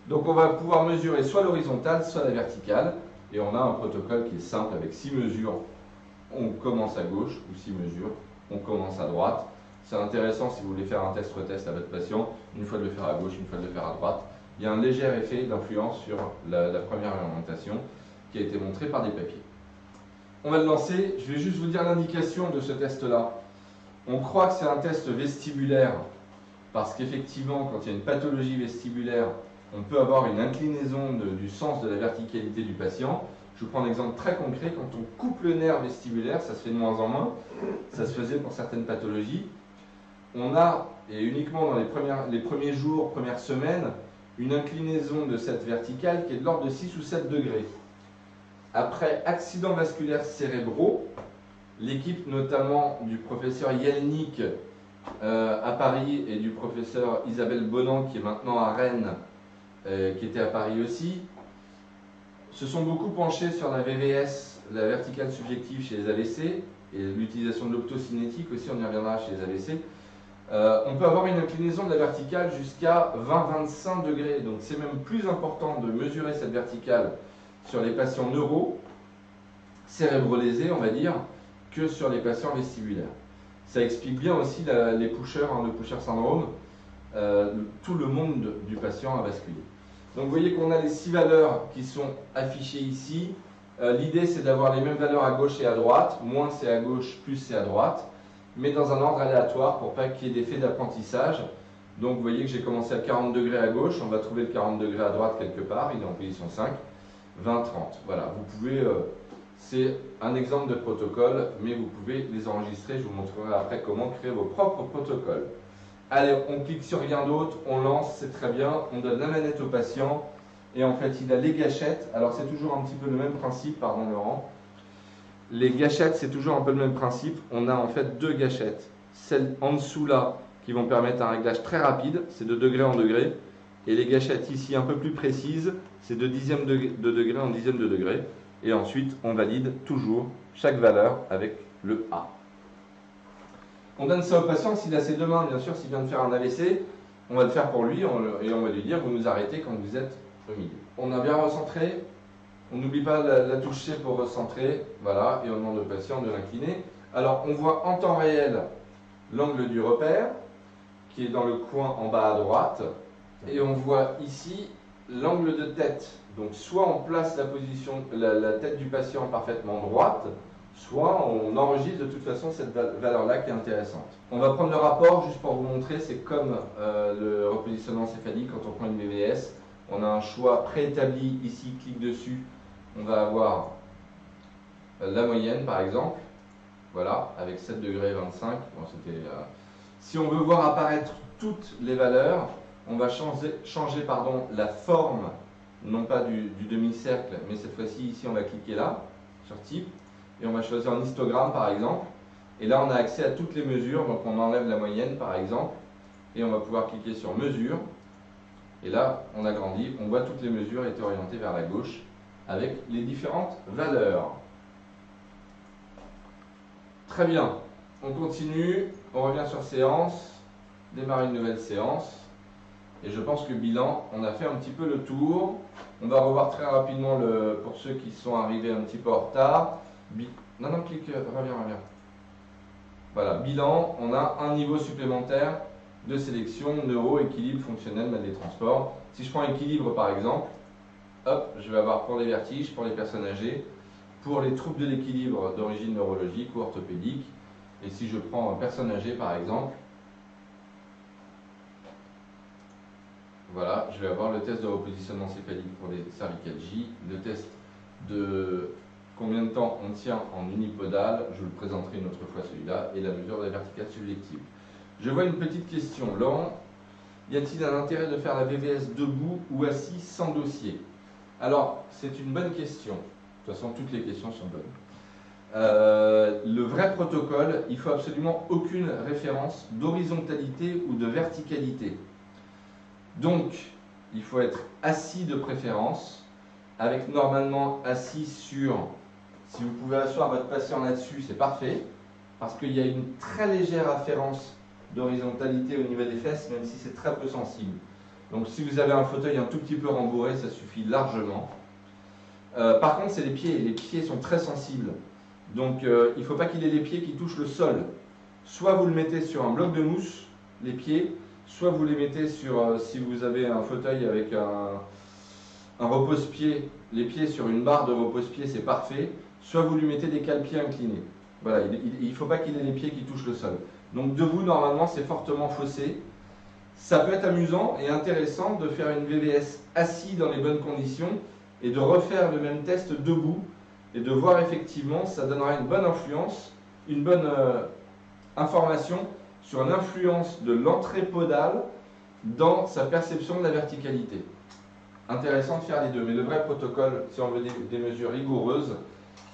Speaker 1: Donc on va pouvoir mesurer soit l'horizontale, soit la verticale. Et on a un protocole qui est simple avec 6 mesures. On commence à gauche ou 6 mesures, on commence à droite. C'est intéressant si vous voulez faire un test-retest à votre patient, une fois de le faire à gauche, une fois de le faire à droite. Il y a un léger effet d'influence sur la première orientation qui a été montrée par des papiers. On va le lancer, je vais juste vous dire l'indication de ce test-là. On croit que c'est un test vestibulaire parce qu'effectivement, quand il y a une pathologie vestibulaire, on peut avoir une inclinaison du sens de la verticalité du patient. Je vous prends un exemple très concret, quand on coupe le nerf vestibulaire, ça se fait de moins en moins, ça se faisait pour certaines pathologies, on a, et uniquement dans les premiers jours, premières semaines, une inclinaison de cette verticale qui est de l'ordre de 6 ou 7 degrés. Après accidents vasculaires cérébraux, l'équipe notamment du professeur Yelnik à Paris et du professeur Isabelle Bonan qui est maintenant à Rennes, qui était à Paris aussi, se sont beaucoup penchés sur la VVS, la verticale subjective chez les AVC, et l'utilisation de l'optocinétique aussi, on y reviendra chez les AVC. On peut avoir une inclinaison de la verticale jusqu'à 20-25 degrés, donc c'est même plus important de mesurer cette verticale sur les patients neuro, cérébro-lésés, on va dire, que sur les patients vestibulaires. Ça explique bien aussi les pushers, le pusher syndrome, tout le monde du patient avasculaire. Donc vous voyez qu'on a les 6 valeurs qui sont affichées ici. L'idée c'est d'avoir les mêmes valeurs à gauche et à droite, moins c'est à gauche, plus c'est à droite, mais dans un ordre aléatoire pour pas qu'il y ait d'effet d'apprentissage. Donc vous voyez que j'ai commencé à 40 degrés à gauche, on va trouver le 40 degrés à droite quelque part, il est en position 5, 20, 30. Voilà, vous pouvez, c'est un exemple de protocole, mais vous pouvez les enregistrer, je vous montrerai après comment créer vos propres protocoles. Allez, on clique sur rien d'autre, on lance, c'est très bien, on donne la manette au patient, et en fait il a les gâchettes, alors c'est toujours un petit peu le même principe, pardon Laurent, les gâchettes c'est toujours un peu le même principe, on a en fait 2 gâchettes, celles en dessous là qui vont permettre un réglage très rapide, c'est de degré en degré, et les gâchettes ici un peu plus précises, c'est de dixième de degré en dixième de degré, et ensuite on valide toujours chaque valeur avec le A. On donne ça au patient, s'il a ses 2 mains, bien sûr, s'il vient de faire un AVC, on va le faire pour lui et on va lui dire, vous nous arrêtez quand vous êtes au milieu. On a bien recentré, on n'oublie pas la touche C pour recentrer, voilà, et on demande au patient de l'incliner. Alors on voit en temps réel l'angle du repère, qui est dans le coin en bas à droite, et on voit ici l'angle de tête. Donc soit on place la tête du patient parfaitement droite, soit on enregistre de toute façon cette valeur-là qui est intéressante. On va prendre le rapport juste pour vous montrer, c'est comme le repositionnement céphalique quand on prend une BVS. On a un choix préétabli ici, clique dessus, on va avoir la moyenne par exemple, voilà, avec 7 degrés 25. Bon, si on veut voir apparaître toutes les valeurs, on va changer la forme, non pas du demi-cercle, mais cette fois-ci ici on va cliquer là, sur type, et on va choisir un histogramme par exemple, et là on a accès à toutes les mesures, donc on enlève la moyenne par exemple, et on va pouvoir cliquer sur mesure, et là on agrandit, on voit toutes les mesures étaient orientées vers la gauche, avec les différentes valeurs. Très bien, on continue, on revient sur séance, démarrer une nouvelle séance, et je pense que bilan, on a fait un petit peu le tour. On va revoir très rapidement, pour ceux qui sont arrivés un petit peu en retard. Non, clique, reviens. Voilà, bilan, on a un niveau supplémentaire de sélection, neuro, équilibre, fonctionnel, mal des transports. Si je prends équilibre par exemple, hop, je vais avoir pour les vertiges, pour les personnes âgées, pour les troubles de l'équilibre d'origine neurologique ou orthopédique. Et si je prends personne âgée par exemple, voilà, je vais avoir le test de repositionnement céphalique pour les cervicalgies, le test de combien de temps on tient en unipodal, je vous le présenterai une autre fois celui-là, et la mesure de la verticale subjective. Je vois une petite question. Laurent, y a-t-il un intérêt de faire la VVS debout ou assis sans dossier? Alors, c'est une bonne question. De toute façon, toutes les questions sont bonnes. Le vrai protocole, il ne faut absolument aucune référence d'horizontalité ou de verticalité. Donc, il faut être assis de préférence, avec normalement assis sur, si vous pouvez asseoir votre patient là-dessus, c'est parfait, parce qu'il y a une très légère afférence d'horizontalité au niveau des fesses, même si c'est très peu sensible. Donc si vous avez un fauteuil un tout petit peu rembourré, ça suffit largement. Par contre, c'est les pieds. Les pieds sont très sensibles. Donc il ne faut pas qu'il ait les pieds qui touchent le sol. Soit vous le mettez sur un bloc de mousse, les pieds, soit vous les mettez sur, si vous avez un fauteuil avec un repose-pied, les pieds sur une barre de repose-pied, c'est parfait. Soit vous lui mettez des cale-pieds inclinés. Voilà, il ne faut pas qu'il ait les pieds qui touchent le sol. Donc debout, normalement, c'est fortement faussé. Ça peut être amusant et intéressant de faire une VVS assis dans les bonnes conditions et de refaire le même test debout et de voir effectivement, ça donnera une bonne influence, une bonne information sur l'influence de l'entrée podale dans sa perception de la verticalité. Intéressant de faire les deux, mais le vrai protocole, si on veut des mesures rigoureuses,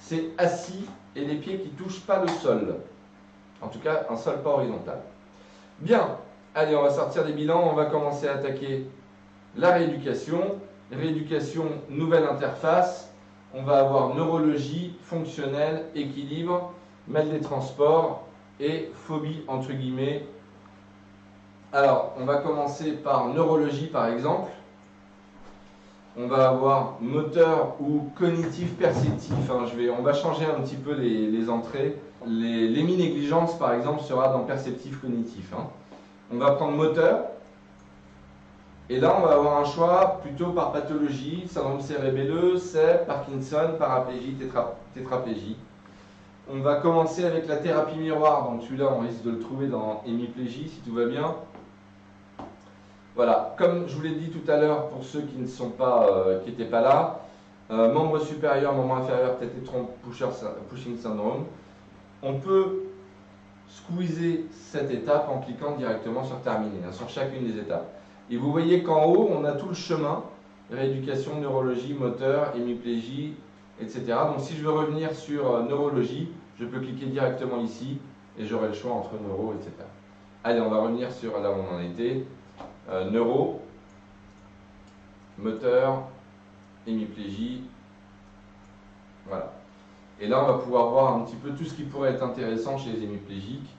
Speaker 1: c'est assis et les pieds qui ne touchent pas le sol. En tout cas, un sol pas horizontal. Bien, allez, on va sortir des bilans, on va commencer à attaquer la rééducation. Rééducation, nouvelle interface. On va avoir neurologie, fonctionnelle, équilibre, mal des transports et phobie, entre guillemets. Alors, on va commencer par neurologie, par exemple. On va avoir moteur ou cognitif perceptif. On va changer un petit peu les entrées. L'héminégligence, par exemple, sera dans perceptif cognitif. On va prendre moteur. Et là, on va avoir un choix plutôt par pathologie, syndrome cérébelleux, CEP, Parkinson, paraplégie, tétraplégie. On va commencer avec la thérapie miroir. Donc celui-là, on risque de le trouver dans hémiplégie, si tout va bien. Voilà, comme je vous l'ai dit tout à l'heure, pour ceux qui n'étaient pas là, membre supérieur, membre inférieur, tétron pushing syndrome, on peut squeezer cette étape en cliquant directement sur terminer, sur chacune des étapes. Et vous voyez qu'en haut, on a tout le chemin, rééducation, neurologie, moteur, hémiplégie, etc. Donc si je veux revenir sur neurologie, je peux cliquer directement ici et j'aurai le choix entre neuro, etc. Allez, on va revenir sur là où on en était. Neuro, moteur, hémiplégie, voilà. Et là, on va pouvoir voir un petit peu tout ce qui pourrait être intéressant chez les hémiplégiques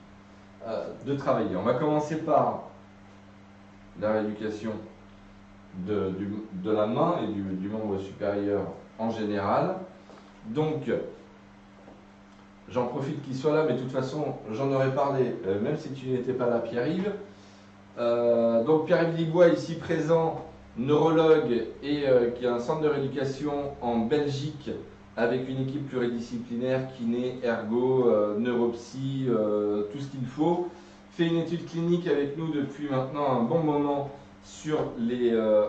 Speaker 1: de travailler. On va commencer par la rééducation de la main et du membre supérieur en général. Donc, j'en profite qu'il soit là, mais de toute façon, j'en aurais parlé, même si tu n'étais pas là, Pierre-Yves. Donc Pierre-Yves Libois, ici présent, neurologue et qui a un centre de rééducation en Belgique avec une équipe pluridisciplinaire, kiné, ergo, neuropsy, tout ce qu'il faut. Fait une étude clinique avec nous depuis maintenant un bon moment sur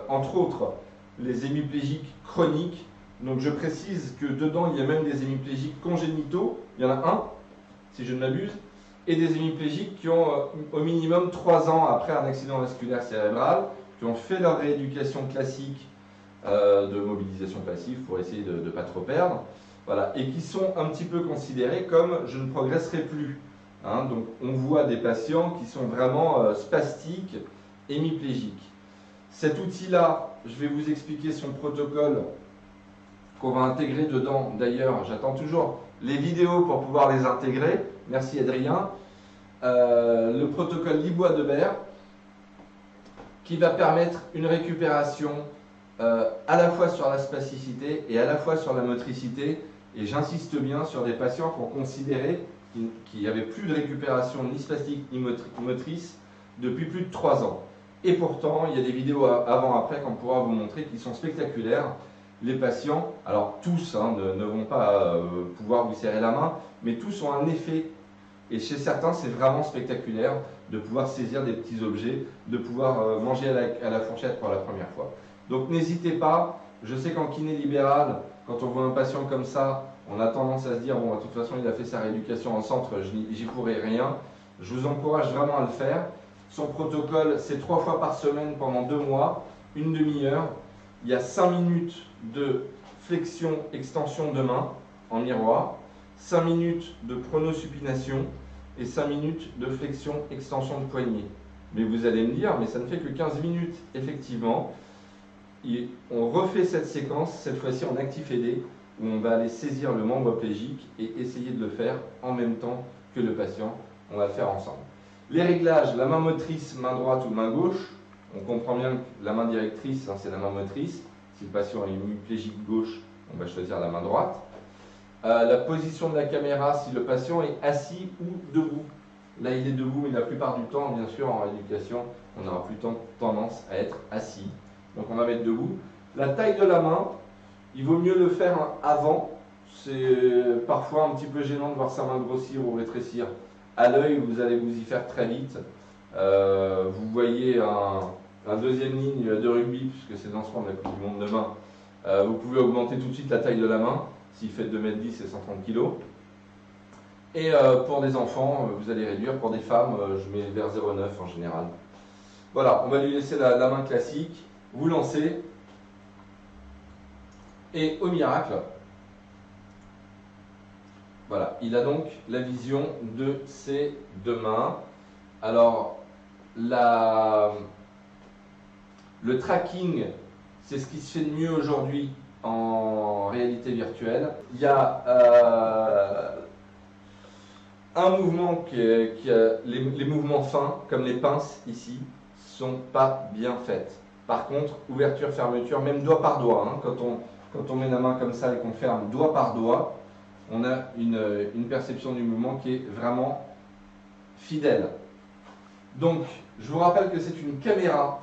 Speaker 1: entre autres, les hémiplégiques chroniques. Donc je précise que dedans, il y a même des hémiplégiques congénitaux, il y en a un, si je ne m'abuse, et des hémiplégiques qui ont au minimum 3 ans après un accident vasculaire cérébral, qui ont fait leur rééducation classique de mobilisation passive pour essayer de ne pas trop perdre, voilà, et qui sont un petit peu considérés comme je ne progresserai plus. Donc on voit des patients qui sont vraiment spastiques, hémiplégiques. Cet outil-là, je vais vous expliquer son protocole qu'on va intégrer dedans. D'ailleurs, j'attends toujours les vidéos pour pouvoir les intégrer. Merci Adrien. Le protocole Libois-Deber qui va permettre une récupération à la fois sur la spasticité et à la fois sur la motricité. Et j'insiste bien sur des patients qui ont considéré qu'il n'y avait plus de récupération ni spastique ni motrice depuis plus de 3 ans. Et pourtant, il y a des vidéos avant-après qu'on pourra vous montrer qui sont spectaculaires. Les patients, alors tous ne vont pas pouvoir vous serrer la main, mais tous ont un effet. Et chez certains, c'est vraiment spectaculaire de pouvoir saisir des petits objets, de pouvoir manger à la fourchette pour la première fois. Donc n'hésitez pas, je sais qu'en kiné libérale, quand on voit un patient comme ça, on a tendance à se dire, bon, de toute façon, il a fait sa rééducation en centre, j'y pourrai rien. Je vous encourage vraiment à le faire. Son protocole, c'est 3 fois par semaine pendant 2 mois, une demi-heure. Il y a 5 minutes de flexion-extension de main en miroir, 5 minutes de pronosupination et 5 minutes de flexion-extension de poignet. Mais vous allez me dire, mais ça ne fait que 15 minutes, effectivement. on refait cette séquence, cette fois-ci en actif aidé, où on va aller saisir le membre plégique et essayer de le faire en même temps que le patient. On va le faire ensemble. Les réglages, la main motrice, main droite ou main gauche. On comprend bien que la main directrice, hein, c'est la main motrice. Si le patient est hémiplégique gauche, on va choisir la main droite. La position de la caméra, si le patient est assis ou debout. Là, il est debout, mais la plupart du temps, bien sûr, en rééducation, on aura plutôt tendance à être assis. Donc, on va mettre debout. La taille de la main, il vaut mieux le faire avant. C'est parfois un petit peu gênant de voir sa main grossir ou rétrécir. À l'œil, vous allez vous y faire très vite. Vous voyez un deuxième ligne de rugby, puisque c'est le lancement de la Coupe du Monde demain. Vous pouvez augmenter tout de suite la taille de la main, s'il fait 2,10 m et 130 kg. Et pour des enfants, vous allez réduire. Pour des femmes, je mets vers 0,9 en général. Voilà, on va lui laisser la main classique. Vous lancez. Et au miracle, voilà, il a donc la vision de ses deux mains. Alors, le tracking, c'est ce qui se fait de mieux aujourd'hui en réalité virtuelle. Il y a un mouvement les mouvements fins, comme les pinces ici, sont pas bien faites. Par contre, ouverture, fermeture, même doigt par doigt, hein, quand on met la main comme ça et qu'on ferme doigt par doigt, on a une perception du mouvement qui est vraiment fidèle. Donc, je vous rappelle que c'est une caméra,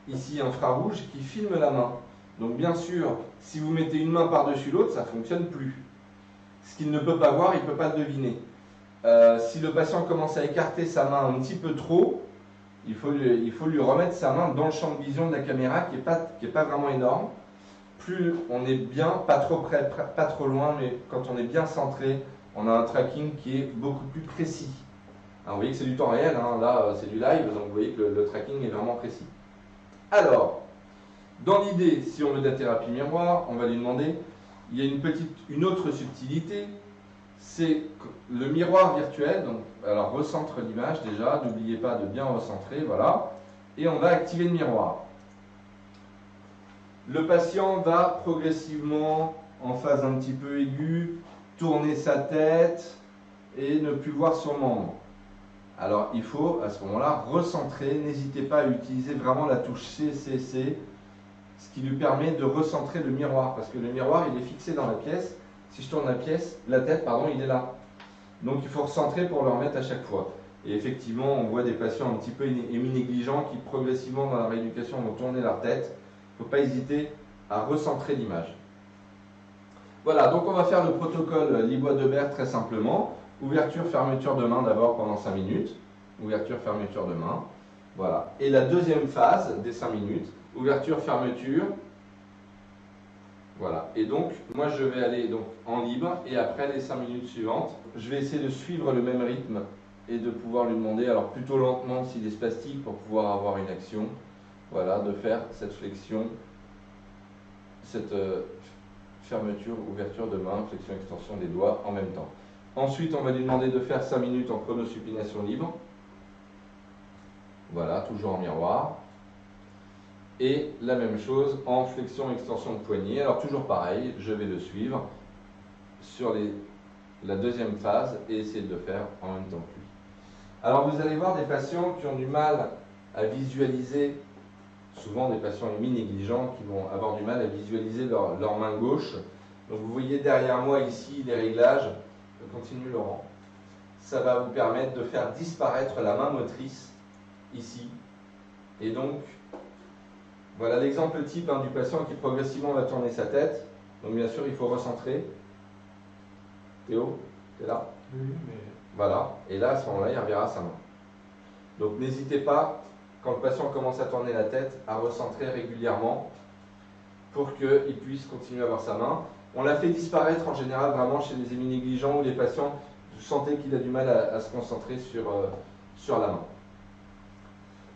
Speaker 1: ici infrarouge, qui filme la main. Donc bien sûr, si vous mettez une main par-dessus l'autre, ça ne fonctionne plus. Ce qu'il ne peut pas voir, il ne peut pas le deviner. Si le patient commence à écarter sa main un petit peu trop, il faut lui remettre sa main dans le champ de vision de la caméra qui est pas vraiment énorme. Plus on est bien, pas trop près, pas trop loin, mais quand on est bien centré, on a un tracking qui est beaucoup plus précis. Alors, vous voyez que c'est du temps réel, hein, là c'est du live, donc vous voyez que le tracking est vraiment précis. Alors, dans l'idée, si on veut de la thérapie miroir, on va lui demander, il y a une autre subtilité, c'est le miroir virtuel. Donc, alors recentre l'image déjà, n'oubliez pas de bien recentrer, voilà, et on va activer le miroir. Le patient va progressivement, en phase un petit peu aiguë, tourner sa tête et ne plus voir son membre. Alors il faut à ce moment-là recentrer, n'hésitez pas à utiliser vraiment la touche CCC, ce qui lui permet de recentrer le miroir, parce que le miroir il est fixé dans la pièce. Si je tourne la tête, il est là. Donc il faut recentrer pour le remettre à chaque fois. Et effectivement, on voit des patients un petit peu émi-négligents qui progressivement dans la rééducation vont tourner leur tête. Il ne faut pas hésiter à recentrer l'image. Voilà, donc on va faire le protocole Libois-Deber très simplement. Ouverture, fermeture de main d'abord pendant 5 minutes. Ouverture, fermeture de main. Voilà. Et la deuxième phase des 5 minutes, ouverture, fermeture. Voilà. Et donc, moi je vais aller donc en libre et après les 5 minutes suivantes, je vais essayer de suivre le même rythme et de pouvoir lui demander, alors plutôt lentement s'il est spastique pour pouvoir avoir une action, voilà, de faire cette flexion, cette fermeture, ouverture de main, flexion, extension des doigts en même temps. Ensuite, on va lui demander de faire 5 minutes en chronosupination libre. Voilà, toujours en miroir. Et la même chose en flexion, extension de poignet. Alors toujours pareil, je vais le suivre sur la deuxième phase et essayer de le faire en même temps que lui. Alors vous allez voir des patients qui ont du mal à visualiser, souvent des patients hémi-négligents qui vont avoir du mal à visualiser leur main gauche. Donc vous voyez derrière moi ici les réglages. Je continue Laurent. Ça va vous permettre de faire disparaître la main motrice ici. Et donc, voilà l'exemple type du patient qui progressivement va tourner sa tête. Donc bien sûr, il faut recentrer. Théo, tu es là?
Speaker 3: Oui, mais...
Speaker 1: Voilà. Et là, à ce moment-là, il reverra sa main. Donc n'hésitez pas, quand le patient commence à tourner la tête, à recentrer régulièrement pour qu'il puisse continuer à avoir sa main. On la fait disparaître en général vraiment chez les hémi-négligents ou les patients, vous sentez qu'il a du mal à se concentrer sur la main.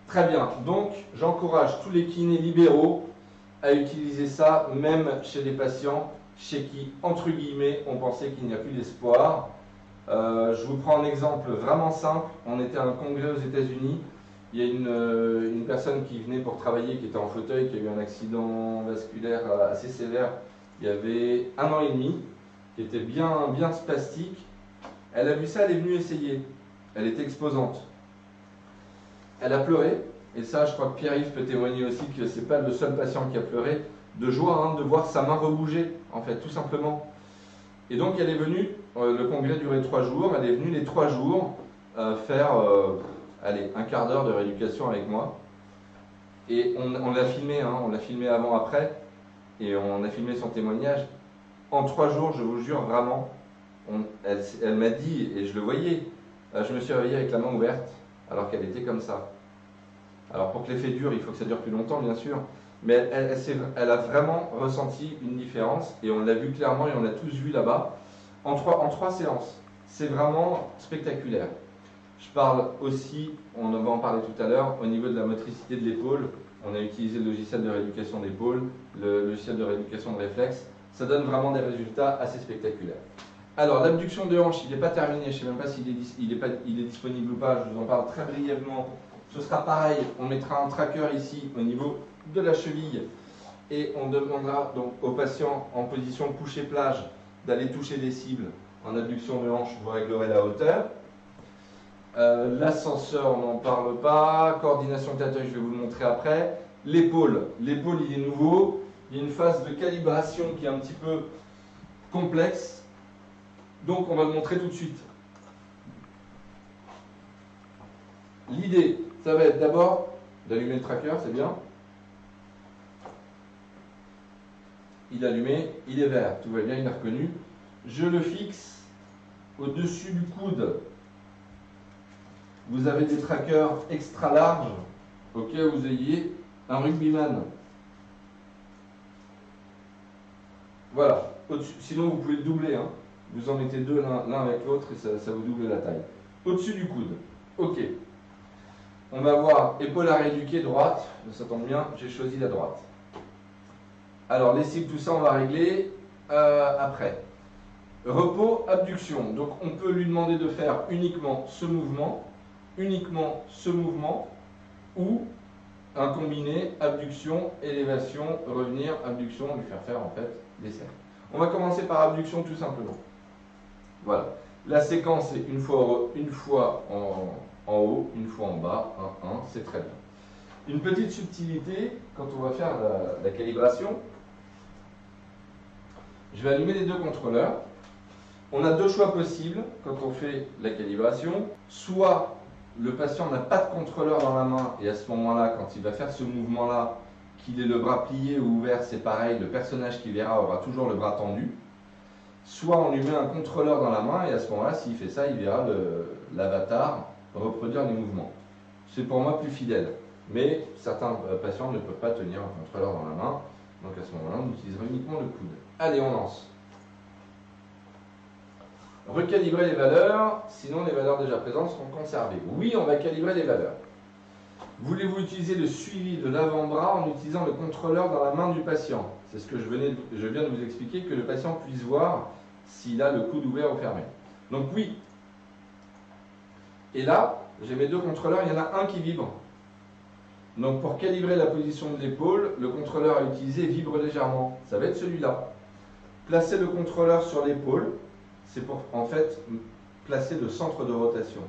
Speaker 1: Très bien, donc j'encourage tous les kinés libéraux à utiliser ça, même chez les patients chez qui, entre guillemets, on pensait qu'il n'y a plus d'espoir. Je vous prends un exemple vraiment simple. On était à un congrès aux États-Unis. Il y a une personne qui venait pour travailler, qui était en fauteuil, qui a eu un accident vasculaire assez sévère il y avait 1 an et demi, qui était bien spastique. Elle a vu ça, elle est venue essayer. Elle était exposante. Elle a pleuré, et ça, je crois que Pierre-Yves peut témoigner aussi que c'est pas le seul patient qui a pleuré, de joie, hein, de voir sa main rebouger, en fait, tout simplement. Et donc, elle est venue, le congrès durait 3 jours, elle est venue les 3 jours faire, allez, un quart d'heure de rééducation avec moi. Et on l'a filmé, hein, on l'a filmé avant-après, et on a filmé son témoignage. En 3 jours, je vous jure, vraiment, elle m'a dit, et je le voyais, je me suis réveillé avec la main ouverte, alors qu'elle était comme ça. Alors pour que l'effet dure, il faut que ça dure plus longtemps, bien sûr, mais elle a vraiment ressenti une différence, et on l'a vu clairement, et on l'a tous vu là-bas, en 3 séances. C'est vraiment spectaculaire. Je parle aussi, on va en parler tout à l'heure, au niveau de la motricité de l'épaule. On a utilisé le logiciel de rééducation d'épaule, le logiciel de rééducation de réflexe. Ça donne vraiment des résultats assez spectaculaires. Alors, l'abduction de hanche, il n'est pas terminé. Je ne sais même pas s'il est disponible ou pas. Je vous en parle très brièvement. Ce sera pareil. On mettra un tracker ici au niveau de la cheville. Et on demandera donc aux patients en position couché-plage d'aller toucher des cibles. En abduction de hanche, vous réglerez la hauteur. L'ascenseur, on n'en parle pas. Coordination tête-œil, je vais vous le montrer après. L'épaule, il est nouveau. Il y a une phase de calibration qui est un petit peu complexe. Donc on va le montrer tout de suite. L'idée, ça va être d'abord d'allumer le tracker, c'est bien. Il est allumé, il est vert, tout va bien, il est reconnu. Je le fixe au-dessus du coude. Vous avez des trackers extra larges, au cas où vous ayez un rugbyman. Voilà. Sinon, vous pouvez le doubler. Hein. Vous en mettez 2 l'un avec l'autre et ça vous double la taille. Au-dessus du coude. Ok. On va voir épaule à rééduquer droite. Ça tombe bien, j'ai choisi la droite. Alors, les cibles, tout ça, on va régler après. Repos, abduction. Donc, on peut lui demander de faire uniquement ce mouvement ou un combiné abduction, élévation, revenir, abduction, lui faire en fait des cercles. On va commencer par abduction tout simplement. Voilà. La séquence est une fois en haut, une fois en bas, 1, 1, c'est très bien. Une petite subtilité, quand on va faire la calibration, je vais allumer les 2 contrôleurs. On a 2 choix possibles quand on fait la calibration. Soit le patient n'a pas de contrôleur dans la main et à ce moment-là, quand il va faire ce mouvement-là, qu'il ait le bras plié ou ouvert, c'est pareil, le personnage qui verra aura toujours le bras tendu. Soit on lui met un contrôleur dans la main et à ce moment-là, s'il fait ça, il verra l'avatar reproduire les mouvements. C'est pour moi plus fidèle. Mais certains patients ne peuvent pas tenir un contrôleur dans la main, donc à ce moment-là, on utilisera uniquement le coude. Allez, on lance. Recalibrer les valeurs, sinon les valeurs déjà présentes seront conservées. Oui, on va calibrer les valeurs. Voulez-vous utiliser le suivi de l'avant-bras en utilisant le contrôleur dans la main du patient? C'est ce que je viens de vous expliquer, que le patient puisse voir s'il a le coude ouvert ou fermé. Donc oui. Et là, j'ai mes 2 contrôleurs, il y en a un qui vibre. Donc pour calibrer la position de l'épaule, le contrôleur à utiliser vibre légèrement. Ça va être celui-là. Placer le contrôleur sur l'épaule, c'est pour en fait placer le centre de rotation.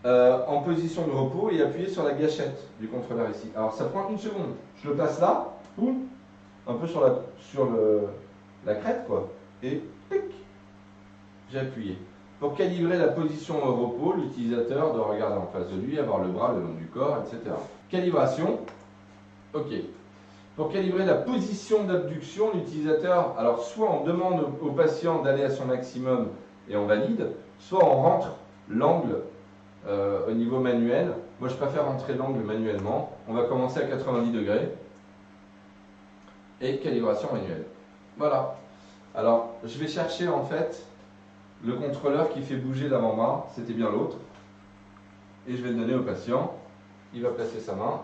Speaker 1: En position de repos et appuyer sur la gâchette du contrôleur ici. Alors ça prend 1 seconde. Je le place là, boum, un peu sur la crête quoi, et pic, j'ai appuyé. Pour calibrer la position au repos, l'utilisateur doit regarder en face de lui, avoir le bras le long du corps, etc. Calibration, ok. Pour calibrer la position d'abduction, l'utilisateur, alors soit on demande au patient d'aller à son maximum et on valide, soit on rentre l'angle au niveau manuel. Moi je préfère rentrer l'angle manuellement. On va commencer à 90 degrés et calibration manuelle. Voilà. Alors je vais chercher en fait le contrôleur qui fait bouger l'avant-bras, c'était bien l'autre, et je vais le donner au patient. Il va placer sa main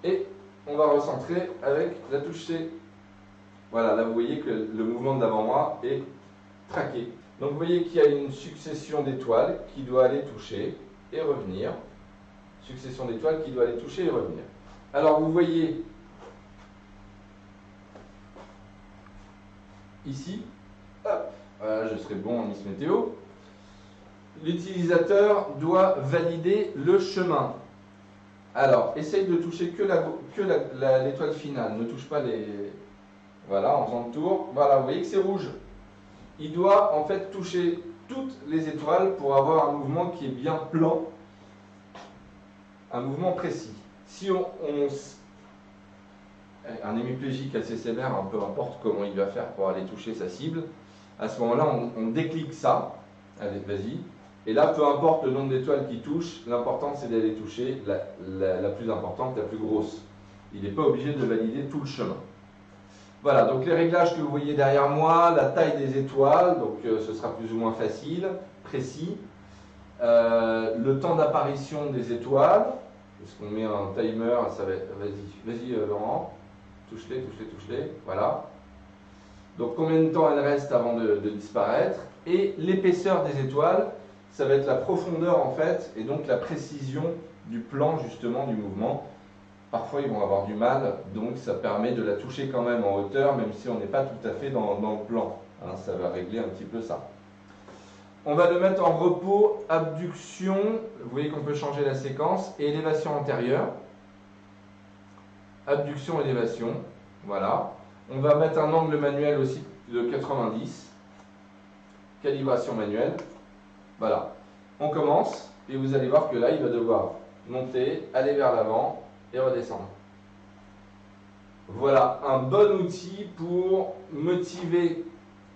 Speaker 1: et on va recentrer avec la touche C. Voilà, là vous voyez que le mouvement de l'avant-bras est traqué. Donc vous voyez qu'il y a une succession d'étoiles qui doit aller toucher et revenir. succession d'étoiles qui doit aller toucher et revenir. Alors vous voyez ici, hop, voilà, je serai bon en Miss Météo, l'utilisateur doit valider le chemin. Alors, essaye de toucher que l'étoile finale, ne touche pas les... Voilà, en faisant le tour, voilà, vous voyez que c'est rouge. Il doit en fait toucher toutes les étoiles pour avoir un mouvement qui est bien plan, un mouvement précis. Si un hémiplégique assez sévère, peu importe comment il va faire pour aller toucher sa cible, à ce moment-là, on déclique ça. Allez, vas-y. Et là, peu importe le nombre d'étoiles qui touchent, l'important c'est d'aller toucher la plus importante, la plus grosse. Il n'est pas obligé de valider tout le chemin. Voilà, donc les réglages que vous voyez derrière moi, la taille des étoiles, donc ce sera plus ou moins facile, précis. Le temps d'apparition des étoiles, est-ce qu'on met un timer, ça va être, vas-y Laurent, touche-les, voilà. Donc combien de temps elles restent avant de disparaître, et l'épaisseur des étoiles, ça va être la profondeur en fait, et donc la précision du plan justement du mouvement. Parfois ils vont avoir du mal, donc ça permet de la toucher quand même en hauteur, même si on n'est pas tout à fait dans le plan. Hein, ça va régler un petit peu ça. On va le mettre en repos, abduction, vous voyez qu'on peut changer la séquence, et élévation antérieure. Abduction, élévation, voilà. On va mettre un angle manuel aussi de 90. Calibration manuelle. Voilà. On commence, et vous allez voir que là, il va devoir monter, aller vers l'avant, et redescendre. Voilà un bon outil pour motiver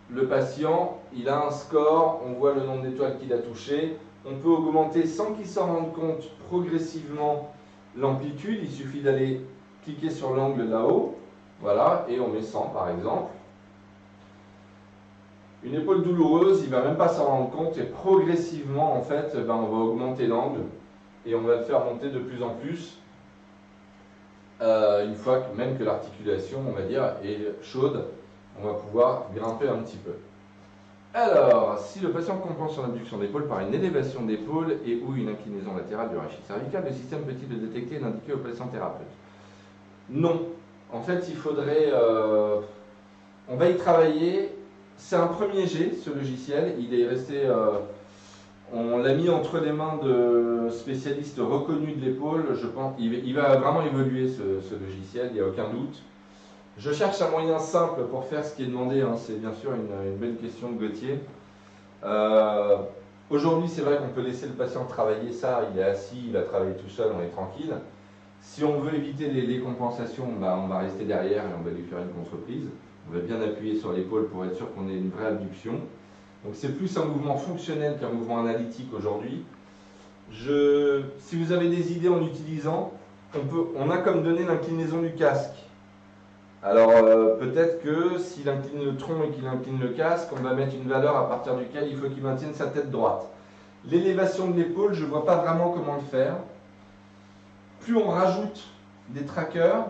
Speaker 1: le patient. Il a un score, on voit le nombre d'étoiles qu'il a touché. On peut augmenter sans qu'il s'en rende compte progressivement l'amplitude. Il suffit d'aller cliquer sur l'angle là-haut. Voilà, et on met 100 par exemple. Une épaule douloureuse, il ne va même pas s'en rendre compte et progressivement en fait, on va augmenter l'angle et on va le faire monter de plus en plus. Une fois même que l'articulation, on va dire, est chaude, on va pouvoir grimper un petit peu. Alors, si le patient compense son abduction d'épaule par une élévation d'épaule et ou une inclinaison latérale du rachis cervical, le système peut-il le détecter et l'indiquer au patient thérapeute? Non. En fait, il faudrait... on va y travailler. C'est un premier jet, ce logiciel. Il est resté... on l'a mis entre les mains de spécialistes reconnus de l'épaule. Je pense il va vraiment évoluer ce logiciel, il n'y a aucun doute. Je cherche un moyen simple pour faire ce qui est demandé. Hein. C'est bien sûr une belle question de Gauthier. Aujourd'hui, c'est vrai qu'on peut laisser le patient travailler ça. Il est assis, il va travailler tout seul, on est tranquille. Si on veut éviter les compensations, on va rester derrière et on va lui faire une contreprise. On va bien appuyer sur l'épaule pour être sûr qu'on ait une vraie abduction. Donc c'est plus un mouvement fonctionnel qu'un mouvement analytique aujourd'hui. Si vous avez des idées en utilisant, on a comme donné l'inclinaison du casque. Alors peut-être que s'il incline le tronc et qu'il incline le casque, on va mettre une valeur à partir duquel il faut qu'il maintienne sa tête droite. L'élévation de l'épaule, je ne vois pas vraiment comment le faire. Plus on rajoute des trackers,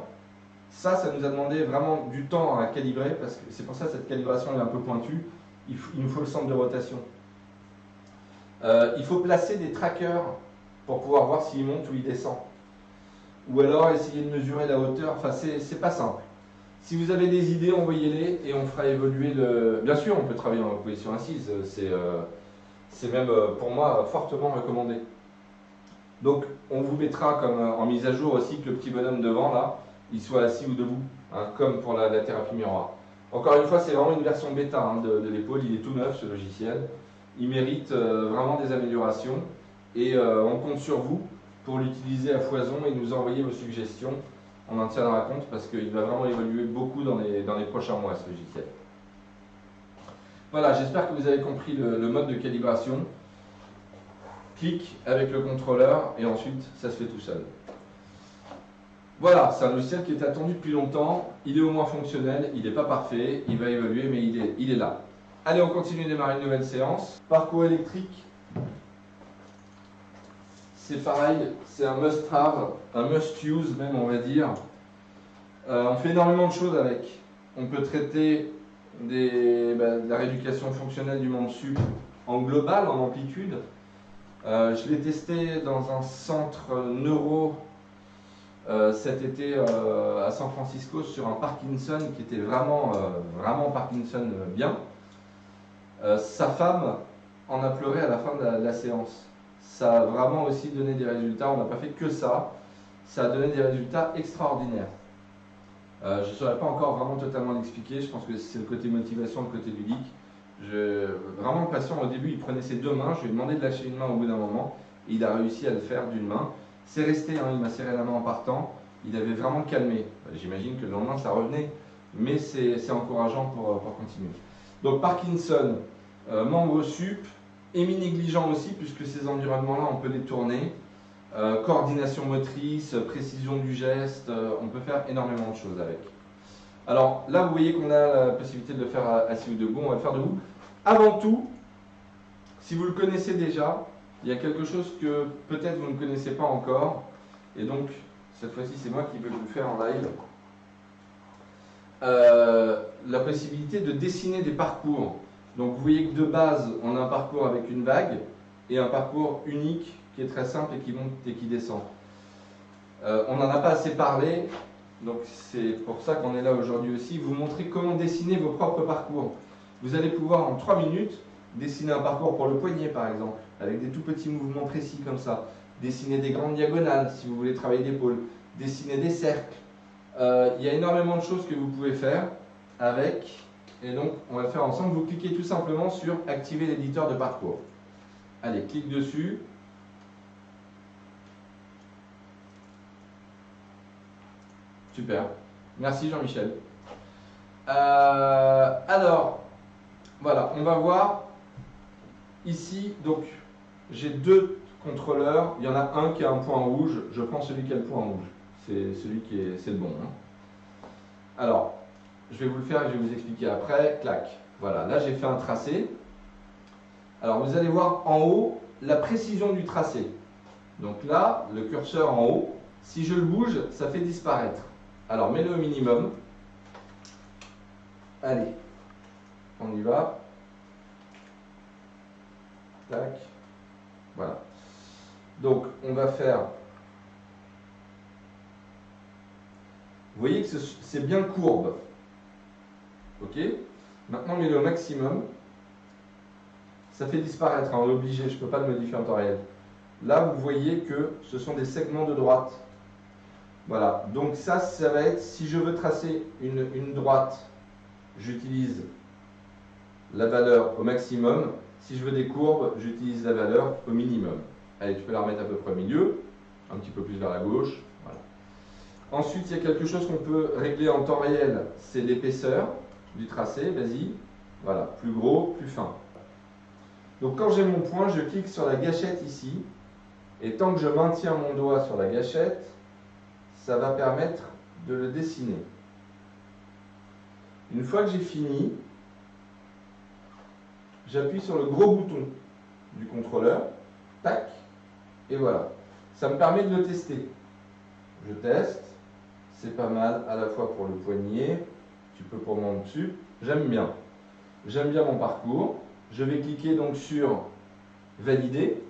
Speaker 1: ça nous a demandé vraiment du temps à calibrer, parce que c'est pour ça que cette calibration est un peu pointue. Il nous faut le centre de rotation. Il faut placer des trackers pour pouvoir voir s'il monte ou il descend. Ou alors essayer de mesurer la hauteur. Enfin, c'est pas simple. Si vous avez des idées, envoyez-les et on fera évoluer le... Bien sûr, on peut travailler en position assise. C'est même, pour moi, fortement recommandé. Donc, on vous mettra comme en mise à jour aussi que le petit bonhomme devant, là, il soit assis ou debout, hein, comme pour la thérapie miroir. Encore une fois, c'est vraiment une version bêta hein, de l'épaule. Il est tout neuf, ce logiciel. Il mérite vraiment des améliorations. Et on compte sur vous pour l'utiliser à foison et nous envoyer vos suggestions. On en tiendra compte parce qu'il va vraiment évoluer beaucoup dans les prochains mois, ce logiciel. Voilà, j'espère que vous avez compris le mode de calibration. Clic avec le contrôleur et ensuite, ça se fait tout seul. Voilà, c'est un logiciel qui est attendu depuis longtemps, il est au moins fonctionnel, il n'est pas parfait, il va évoluer, mais il est là. Allez, on continue de démarrer une nouvelle séance. Parcours électrique, c'est pareil, c'est un must-have, un must-use même, on va dire. On fait énormément de choses avec. On peut traiter de la rééducation fonctionnelle du membre sup en global, en amplitude. Je l'ai testé dans un centre neuro cet été à San Francisco sur un Parkinson qui était vraiment, vraiment Parkinson bien. Sa femme en a pleuré à la fin de la séance. Ça a vraiment aussi donné des résultats. On n'a pas fait que ça. Ça a donné des résultats extraordinaires. Je ne saurais pas encore vraiment totalement l'expliquer. Je pense que c'est le côté motivation, le côté ludique. Vraiment le patient, au début, il prenait ses deux mains. Je lui ai demandé de lâcher une main au bout d'un moment. Et il a réussi à le faire d'une main. C'est resté, hein, il m'a serré la main en partant. Il avait vraiment calmé. J'imagine que le lendemain, ça revenait. Mais c'est encourageant pour continuer. Donc Parkinson, membre sup, hémi-négligent aussi, puisque ces environnements-là, on peut les tourner. Coordination motrice, précision du geste, on peut faire énormément de choses avec. Alors là, vous voyez qu'on a la possibilité de le faire assis ou debout, on va le faire debout. Avant tout, si vous le connaissez déjà, il y a quelque chose que peut-être vous ne connaissez pas encore, et donc cette fois-ci c'est moi qui vais vous le faire en live. La possibilité de dessiner des parcours. Donc vous voyez que de base, on a un parcours avec une vague, et un parcours unique qui est très simple et qui monte et qui descend. On n'en a pas assez parlé, donc c'est pour ça qu'on est là aujourd'hui aussi, vous montrer comment dessiner vos propres parcours. Vous allez pouvoir en 3 minutes dessiner un parcours pour le poignet par exemple, avec des tout petits mouvements précis comme ça, dessiner des grandes diagonales si vous voulez travailler l'épaule, dessiner des cercles. Il y a énormément de choses que vous pouvez faire avec, et donc on va le faire ensemble. Vous cliquez tout simplement sur activer l'éditeur de parcours. Allez, clique dessus. Super. Merci Jean-Michel. Alors, voilà, on va voir ici, donc j'ai deux contrôleurs. Il y en a un qui a un point rouge. Je prends celui qui a le point rouge. C'est celui qui est, c'est le bon. Hein. Alors, je vais vous le faire et je vais vous expliquer après. Clac. Voilà, là j'ai fait un tracé. Alors vous allez voir en haut la précision du tracé. Donc là, le curseur en haut, si je le bouge, ça fait disparaître. Alors mets-le au minimum. Allez, on y va. Tac. Voilà. Donc on va faire. Vous voyez que c'est bien courbe. Ok. Maintenant mets-le au maximum. Ça fait disparaître, hein, on est obligé, je ne peux pas le modifier en temps réel. Là, vous voyez que ce sont des segments de droite. Voilà, donc ça va être, si je veux tracer une droite, j'utilise la valeur au maximum. Si je veux des courbes, j'utilise la valeur au minimum. Allez, tu peux la remettre à peu près au milieu, un petit peu plus vers la gauche. Voilà. Ensuite, il y a quelque chose qu'on peut régler en temps réel, c'est l'épaisseur du tracé, vas-y. Voilà, plus gros, plus fin. Donc quand j'ai mon point, je clique sur la gâchette ici, et tant que je maintiens mon doigt sur la gâchette, ça va permettre de le dessiner. Une fois que j'ai fini, j'appuie sur le gros bouton du contrôleur, tac, et voilà. Ça me permet de le tester. Je teste, c'est pas mal à la fois pour le poignet, tu peux pour mon dessus, j'aime bien. J'aime bien mon parcours. Je vais cliquer donc sur valider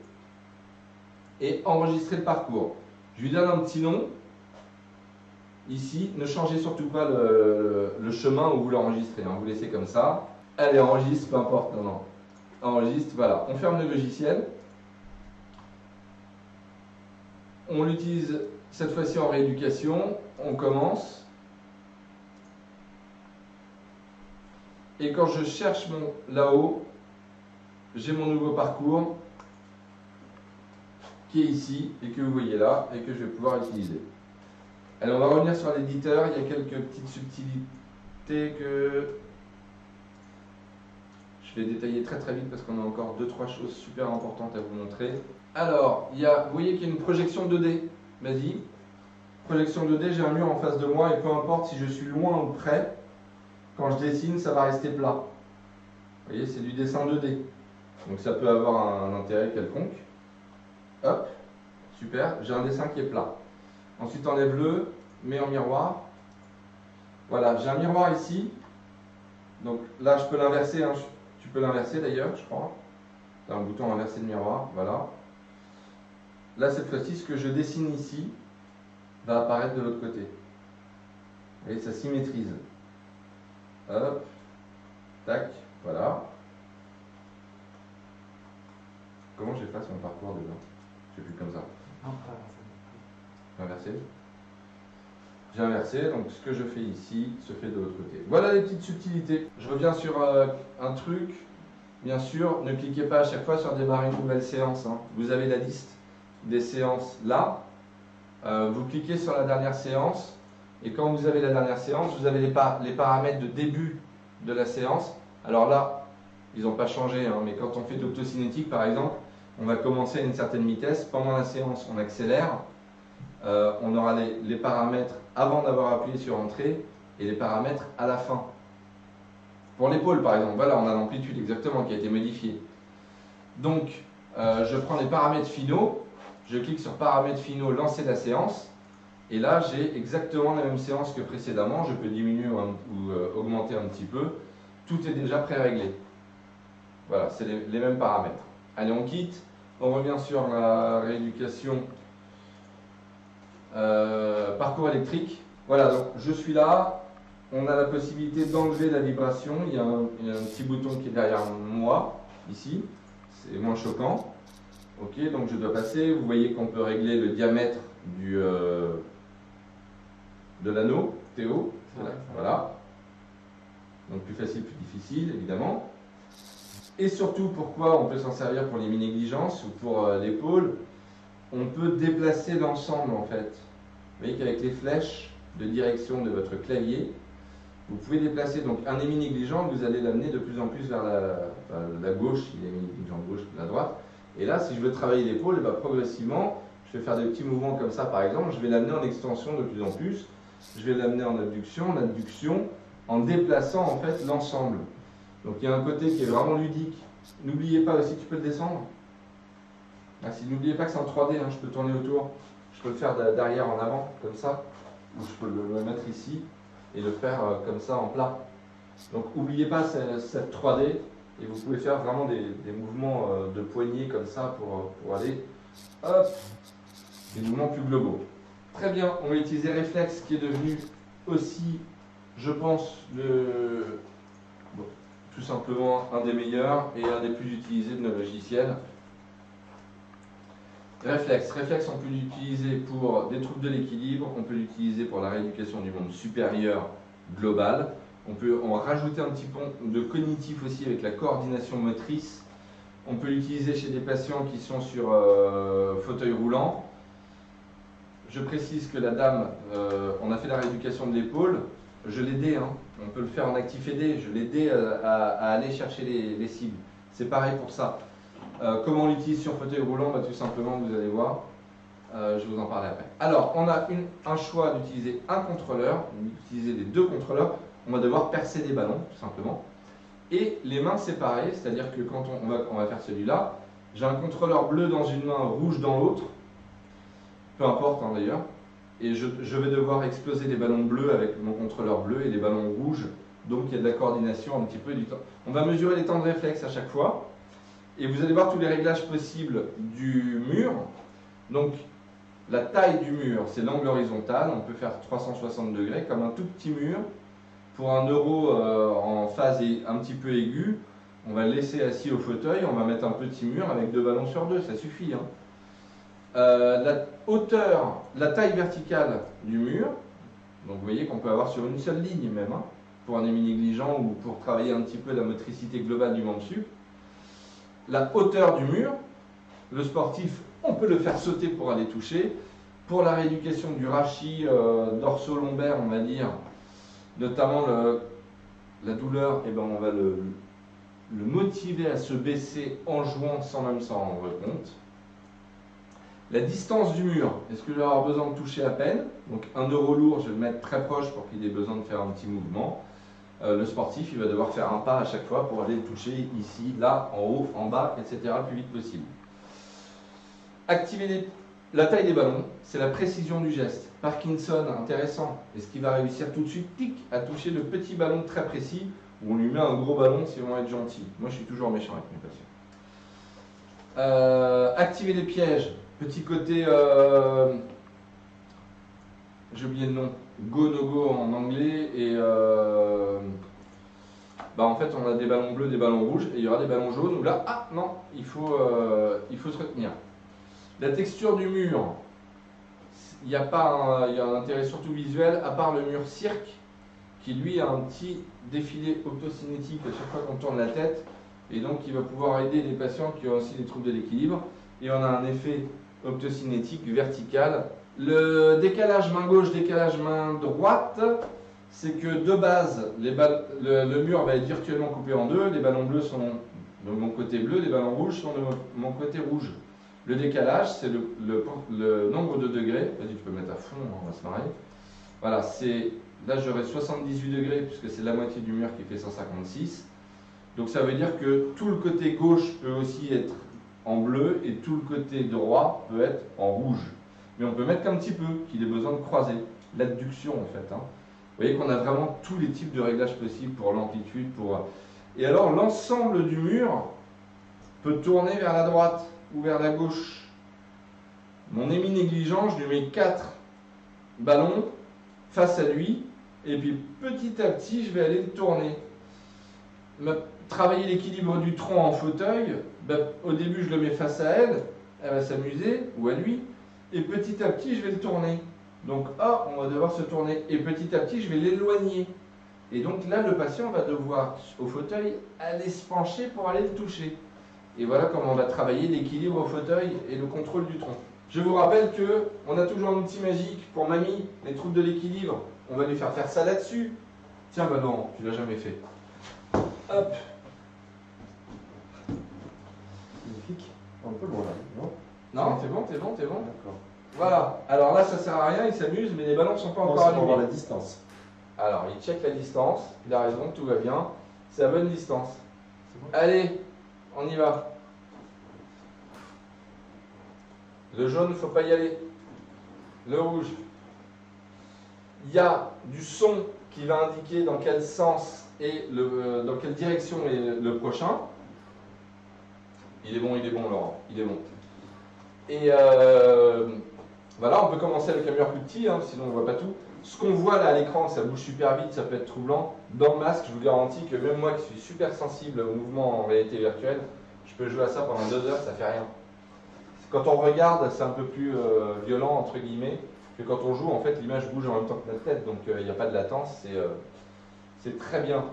Speaker 1: et enregistrer le parcours. Je lui donne un petit nom. Ici, ne changez surtout pas le chemin où vous l'enregistrez. Hein. Vous laissez comme ça. Allez, enregistre, peu importe. Non, non. Enregistre, voilà. On ferme le logiciel. On l'utilise cette fois-ci en rééducation. On commence. Et quand je cherche là-haut, j'ai mon nouveau parcours qui est ici et que vous voyez là et que je vais pouvoir utiliser. Allez, on va revenir sur l'éditeur. Il y a quelques petites subtilités que je vais détailler très très vite parce qu'on a encore 2-3 choses super importantes à vous montrer. Alors, vous voyez qu'il y a une projection 2D. Vas-y. Projection 2D, j'ai un mur en face de moi et peu importe si je suis loin ou près, quand je dessine, ça va rester plat. Vous voyez, c'est du dessin 2D. Donc ça peut avoir un intérêt quelconque. Hop, super, j'ai un dessin qui est plat. Ensuite enlève-le, mets en miroir. Voilà, j'ai un miroir ici. Donc là je peux l'inverser, hein. Tu peux l'inverser d'ailleurs, je crois. Tu as un bouton inversé de miroir, voilà. là cette fois-ci, ce que je dessine ici va apparaître de l'autre côté. Vous voyez, ça symétrise. Hop, tac, voilà. Comment j'efface mon parcours déjà? Je fais plus comme ça. Inversé. J'ai inversé, donc ce que je fais ici se fait de l'autre côté. Voilà les petites subtilités. Je reviens sur un truc. Bien sûr, ne cliquez pas à chaque fois sur démarrer une nouvelle séance. Hein. Vous avez la liste des séances là. Vous cliquez sur la dernière séance. Et quand vous avez la dernière séance, vous avez les paramètres de début de la séance. Alors là, ils n'ont pas changé, hein, mais quand on fait d'optocinétique par exemple, on va commencer à une certaine vitesse. Pendant la séance, on accélère. On aura les paramètres avant d'avoir appuyé sur Entrée et les paramètres à la fin. Pour l'épaule par exemple, voilà, on a l'amplitude exactement qui a été modifiée. Donc, je prends les paramètres finaux, je clique sur paramètres finaux, lancer la séance, et là j'ai exactement la même séance que précédemment, je peux diminuer ou augmenter un petit peu, tout est déjà pré-réglé. Voilà, c'est les mêmes paramètres. Allez, on quitte, on revient sur la rééducation parcours électrique. Voilà, donc je suis là, on a la possibilité d'enlever la vibration, il y a un petit bouton qui est derrière moi, ici, c'est moins choquant. Ok, donc je dois passer, vous voyez qu'on peut régler le diamètre de l'anneau, Théo, voilà. Donc plus facile, plus difficile, évidemment. Et surtout, pourquoi on peut s'en servir pour les négligences ou pour l'épaule, on peut déplacer l'ensemble en fait. Vous voyez qu'avec les flèches de direction de votre clavier, vous pouvez déplacer donc un émi négligent, vous allez l'amener de plus en plus vers la gauche, il est négligent de gauche, la droite. Et là, si je veux travailler l'épaule, progressivement, je vais faire des petits mouvements comme ça par exemple, je vais l'amener en extension de plus en plus, je vais l'amener en abduction, en déplaçant en fait l'ensemble. Donc il y a un côté qui est vraiment ludique. N'oubliez pas aussi, tu peux le descendre. Merci, n'oubliez pas que c'est en 3D, hein, je peux tourner autour. Je peux le faire d'arrière en avant, comme ça, ou je peux le mettre ici et le faire comme ça en plat. Donc n'oubliez pas cette 3D et vous pouvez faire vraiment des mouvements de poignet comme ça pour aller, hop, des mouvements plus globaux. Très bien, on va utiliser Reflex qui est devenu aussi, je pense, tout simplement un des meilleurs et un des plus utilisés de nos logiciels. Réflexe, on peut l'utiliser pour des troubles de l'équilibre, on peut l'utiliser pour la rééducation du monde supérieur global, on peut en rajouter un petit peu de cognitif aussi avec la coordination motrice, on peut l'utiliser chez des patients qui sont sur fauteuil roulant. Je précise que la dame, on a fait la rééducation de l'épaule, je l'aidais, hein. On peut le faire en actif aidé, je l'aidais à aller chercher les cibles, c'est pareil pour ça. Comment on l'utilise sur fauteuil roulant? Tout simplement, vous allez voir, je vais vous en parler après. Alors, on a un choix d'utiliser un contrôleur, d'utiliser les deux contrôleurs. On va devoir percer des ballons, tout simplement. Et les mains séparées, c'est-à-dire que quand on va faire celui-là, j'ai un contrôleur bleu dans une main, rouge dans l'autre, peu importe hein, d'ailleurs, et je vais devoir exploser des ballons bleus avec mon contrôleur bleu et des ballons rouges, donc il y a de la coordination un petit peu du temps. On va mesurer les temps de réflexe à chaque fois. Et vous allez voir tous les réglages possibles du mur. Donc, la taille du mur, c'est l'angle horizontal. On peut faire 360 degrés, comme un tout petit mur. Pour un euro en phase un petit peu aiguë, on va le laisser assis au fauteuil. On va mettre un petit mur avec 2 ballons sur 2, ça suffit. Hein. La hauteur, la taille verticale du mur. Donc, vous voyez qu'on peut avoir sur une seule ligne même, hein, pour un émi négligent ou pour travailler un petit peu la motricité globale du membre sup. La hauteur du mur, le sportif, on peut le faire sauter pour aller toucher. Pour la rééducation du rachis dorso-lombaire, on va dire, notamment la douleur, eh ben on va le motiver à se baisser en jouant sans même s'en rendre compte. La distance du mur, est-ce que je vais avoir besoin de toucher à peine? Donc un euro lourd, je vais le mettre très proche pour qu'il ait besoin de faire un petit mouvement. Le sportif, il va devoir faire un pas à chaque fois pour aller le toucher ici, là, en haut, en bas, etc. le plus vite possible. Activer la taille des ballons, c'est la précision du geste. Parkinson, intéressant. Est-ce qu'il va réussir tout de suite, tic, à toucher le petit ballon très précis, ou on lui met un gros ballon si on veut être gentil? Moi, je suis toujours méchant avec mes patients. Activer les pièges. Petit côté, j'ai oublié le nom, go no go en anglais, et en fait on a des ballons bleus, des ballons rouges, et il y aura des ballons jaunes où là, ah non, il faut se retenir. La texture du mur, il y a un intérêt surtout visuel, à part le mur cirque, qui lui a un petit défilé optocinétique à chaque fois qu'on tourne la tête, et donc il va pouvoir aider les patients qui ont aussi des troubles de l'équilibre. Et on a un effet optocinétique vertical. Le décalage main gauche, décalage main droite, c'est que de base, le mur va être virtuellement coupé en deux. Les ballons bleus sont de mon côté bleu, les ballons rouges sont de mon côté rouge. Le décalage, c'est le nombre de degrés. Vas-y, tu peux mettre à fond, on va se marrer. Voilà, là j'aurai 78 degrés puisque c'est la moitié du mur qui fait 156. Donc ça veut dire que tout le côté gauche peut aussi être en bleu et tout le côté droit peut être en rouge. Mais on peut mettre qu'un petit peu, qu'il ait besoin de croiser. L'adduction en fait. Vous voyez qu'on a vraiment tous les types de réglages possibles pour l'amplitude. Et alors l'ensemble du mur peut tourner vers la droite ou vers la gauche. Mon émis négligent, je lui mets 4 ballons face à lui et puis petit à petit je vais aller le tourner. Travailler l'équilibre du tronc en fauteuil, au début je le mets face à elle va s'amuser, ou à lui, et petit à petit je vais le tourner. Donc on va devoir se tourner, et petit à petit je vais l'éloigner. Et donc là le patient va devoir, au fauteuil, aller se pencher pour aller le toucher. Et voilà comment on va travailler l'équilibre au fauteuil et le contrôle du tronc. Je vous rappelle qu'on a toujours un outil magique pour mamie, les troubles de l'équilibre. On va lui faire ça là-dessus. Tiens, non, tu l'as jamais fait. Hop.
Speaker 2: Magnifique. Un peu loin là, non?
Speaker 1: Non, t'es bon.
Speaker 2: D'accord.
Speaker 1: Voilà. Alors là, ça sert à rien, il s'amuse, mais les ballons ne sont pas encore
Speaker 2: allumés.
Speaker 1: allumés.
Speaker 2: On va voir la distance.
Speaker 1: Alors, il check la distance. Il a raison, tout va bien. C'est la bonne distance.
Speaker 2: Bon.
Speaker 1: Allez, on y va. Le jaune, il ne faut pas y aller. Le rouge. Il y a du son qui va indiquer dans quel sens et dans quelle direction est le prochain. Il est bon, Laurent. Il est bon. Et voilà, on peut commencer avec un mur plus petit, sinon on ne voit pas tout. Ce qu'on voit là à l'écran, ça bouge super vite, ça peut être troublant. Dans le masque, je vous garantis que même moi qui suis super sensible au mouvement en réalité virtuelle, je peux jouer à ça pendant 2 heures, ça fait rien. Quand on regarde, c'est un peu plus violent, entre guillemets, que quand on joue, en fait, l'image bouge en même temps que notre tête, donc il n'y a pas de latence, c'est très bien.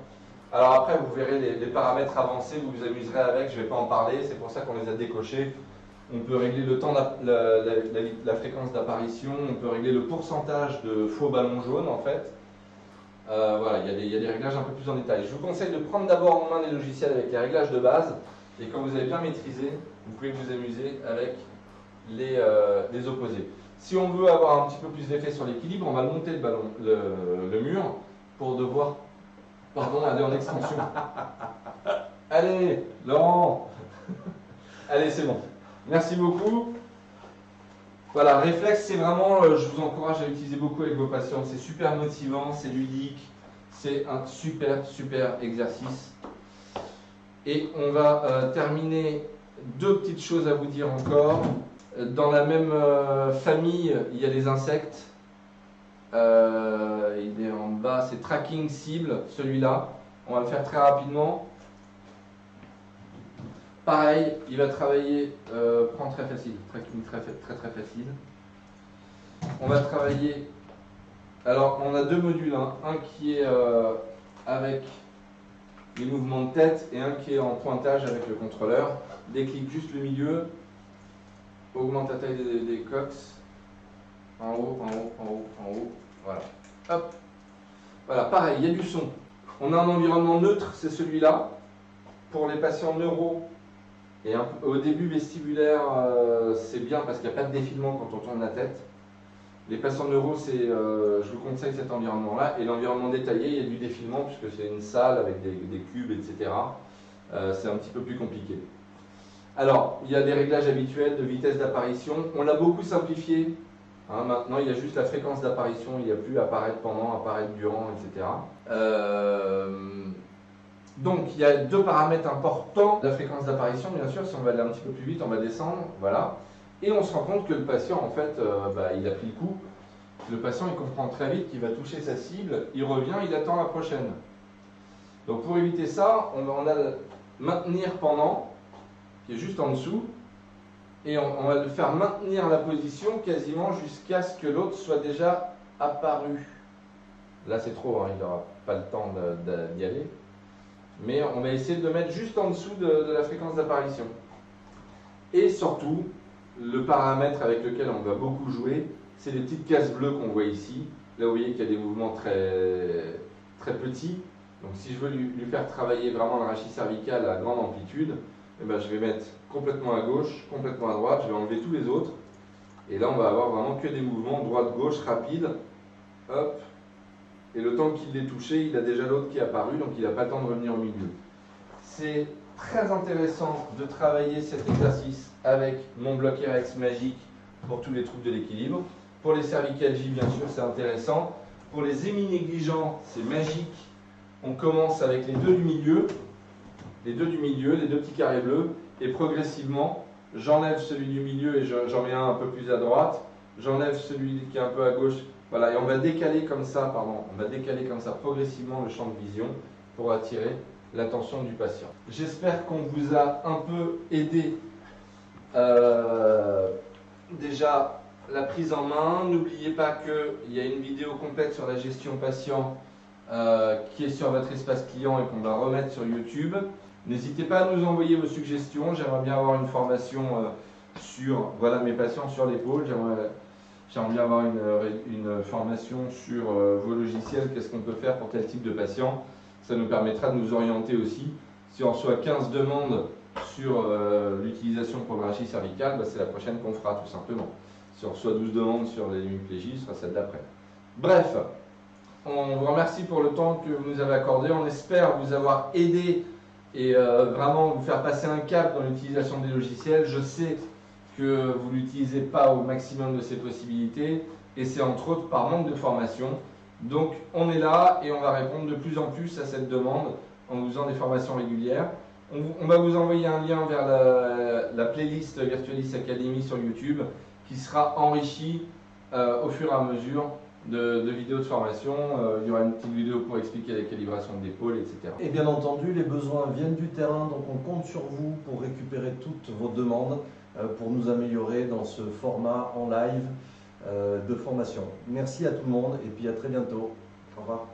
Speaker 1: Alors après, vous verrez les paramètres avancés, vous vous amuserez avec, je ne vais pas en parler, c'est pour ça qu'on les a décochés. On peut régler le temps, la fréquence d'apparition, on peut régler le pourcentage de faux ballons jaunes, en fait. Voilà, il y a des réglages un peu plus en détail. Je vous conseille de prendre d'abord en main les logiciels avec les réglages de base, et quand vous avez bien maîtrisé, vous pouvez vous amuser avec les opposés. Si on veut avoir un petit peu plus d'effet sur l'équilibre, on va monter le mur pour devoir aller en extension. Allez, Laurent. Allez, c'est bon. Merci beaucoup. Voilà, réflexe, c'est vraiment, je vous encourage à l'utiliser beaucoup avec vos patients. C'est super motivant, c'est ludique, c'est un super exercice. Et on va terminer 2 petites choses à vous dire encore. Dans la même famille, il y a les insectes. Il est en bas, c'est tracking cible, celui-là. On va le faire très rapidement. Pareil, il va travailler, prend très facile, tracking très facile. On va travailler, alors on a 2 modules, un qui est avec les mouvements de tête et un qui est en pointage avec le contrôleur. Déclic juste le milieu, augmente la taille des cox, en haut, voilà. Hop, voilà, pareil, il y a du son. On a un environnement neutre, c'est celui-là, pour les patients neuro. Et au début vestibulaire, c'est bien parce qu'il n'y a pas de défilement quand on tourne la tête. Les patients neuro, je vous conseille cet environnement-là. Et l'environnement détaillé, il y a du défilement puisque c'est une salle avec des cubes, etc. C'est un petit peu plus compliqué. Alors, il y a des réglages habituels de vitesse d'apparition. On l'a beaucoup simplifié. Maintenant, il y a juste la fréquence d'apparition. Il n'y a plus apparaître pendant, apparaître durant, etc. Donc, il y a 2 paramètres importants. La fréquence d'apparition, bien sûr, si on va aller un petit peu plus vite, on va descendre, voilà. Et on se rend compte que le patient, en fait, il a pris le coup. Le patient, il comprend très vite qu'il va toucher sa cible, il revient, il attend la prochaine. Donc pour éviter ça, on a le maintenir pendant, qui est juste en dessous, et on va le faire maintenir la position quasiment jusqu'à ce que l'autre soit déjà apparu. Là c'est trop, hein, il n'aura pas le temps d'y aller. Mais on va essayer de le mettre juste en dessous de la fréquence d'apparition. Et surtout, le paramètre avec lequel on va beaucoup jouer, c'est les petites cases bleues qu'on voit ici. Là, vous voyez qu'il y a des mouvements très, très petits. Donc, si je veux lui faire travailler vraiment le rachis cervical à grande amplitude, eh ben, je vais mettre complètement à gauche, complètement à droite. Je vais enlever tous les autres. Et là, on va avoir vraiment que des mouvements droite-gauche rapides. Hop. Et le temps qu'il l'ait touché, il a déjà l'autre qui est apparu, donc il n'a pas le temps de revenir au milieu. C'est très intéressant de travailler cet exercice avec mon bloc RX magique pour tous les troubles de l'équilibre. Pour les cervicalgies, bien sûr, c'est intéressant. Pour les héminégligents, c'est magique. On commence avec les deux du milieu, les deux petits carrés bleus, et progressivement, j'enlève celui du milieu et j'en mets un peu plus à droite. J'enlève celui qui est un peu à gauche. Voilà, et on va décaler comme ça, progressivement le champ de vision pour attirer l'attention du patient. J'espère qu'on vous a un peu aidé déjà la prise en main. N'oubliez pas qu'il y a une vidéo complète sur la gestion patient qui est sur votre espace client et qu'on va remettre sur YouTube. N'hésitez pas à nous envoyer vos suggestions. J'aimerais bien avoir une formation sur mes patients sur l'épaule. J'aimerais bien avoir une formation sur vos logiciels, qu'est-ce qu'on peut faire pour tel type de patient. Ça nous permettra de nous orienter aussi. Si on reçoit 15 demandes sur l'utilisation pour le rachis cervical, c'est la prochaine qu'on fera tout simplement. Si on reçoit 12 demandes sur les hémiplégies, ce sera celle d'après. Bref, on vous remercie pour le temps que vous nous avez accordé. On espère vous avoir aidé et vraiment vous faire passer un cap dans l'utilisation des logiciels. Je sais que vous ne l'utilisez pas au maximum de ses possibilités et c'est entre autres par manque de formation. Donc on est là et on va répondre de plus en plus à cette demande en vous faisant des formations régulières. On va vous envoyer un lien vers la playlist Virtualis Academy sur YouTube qui sera enrichie au fur et à mesure de vidéos de formation. Il y aura une petite vidéo pour expliquer la calibration d'épaule, etc.
Speaker 2: Et bien entendu, les besoins viennent du terrain, donc on compte sur vous pour récupérer toutes vos demandes, pour nous améliorer dans ce format en live de formation. Merci à tout le monde et puis à très bientôt. Au revoir.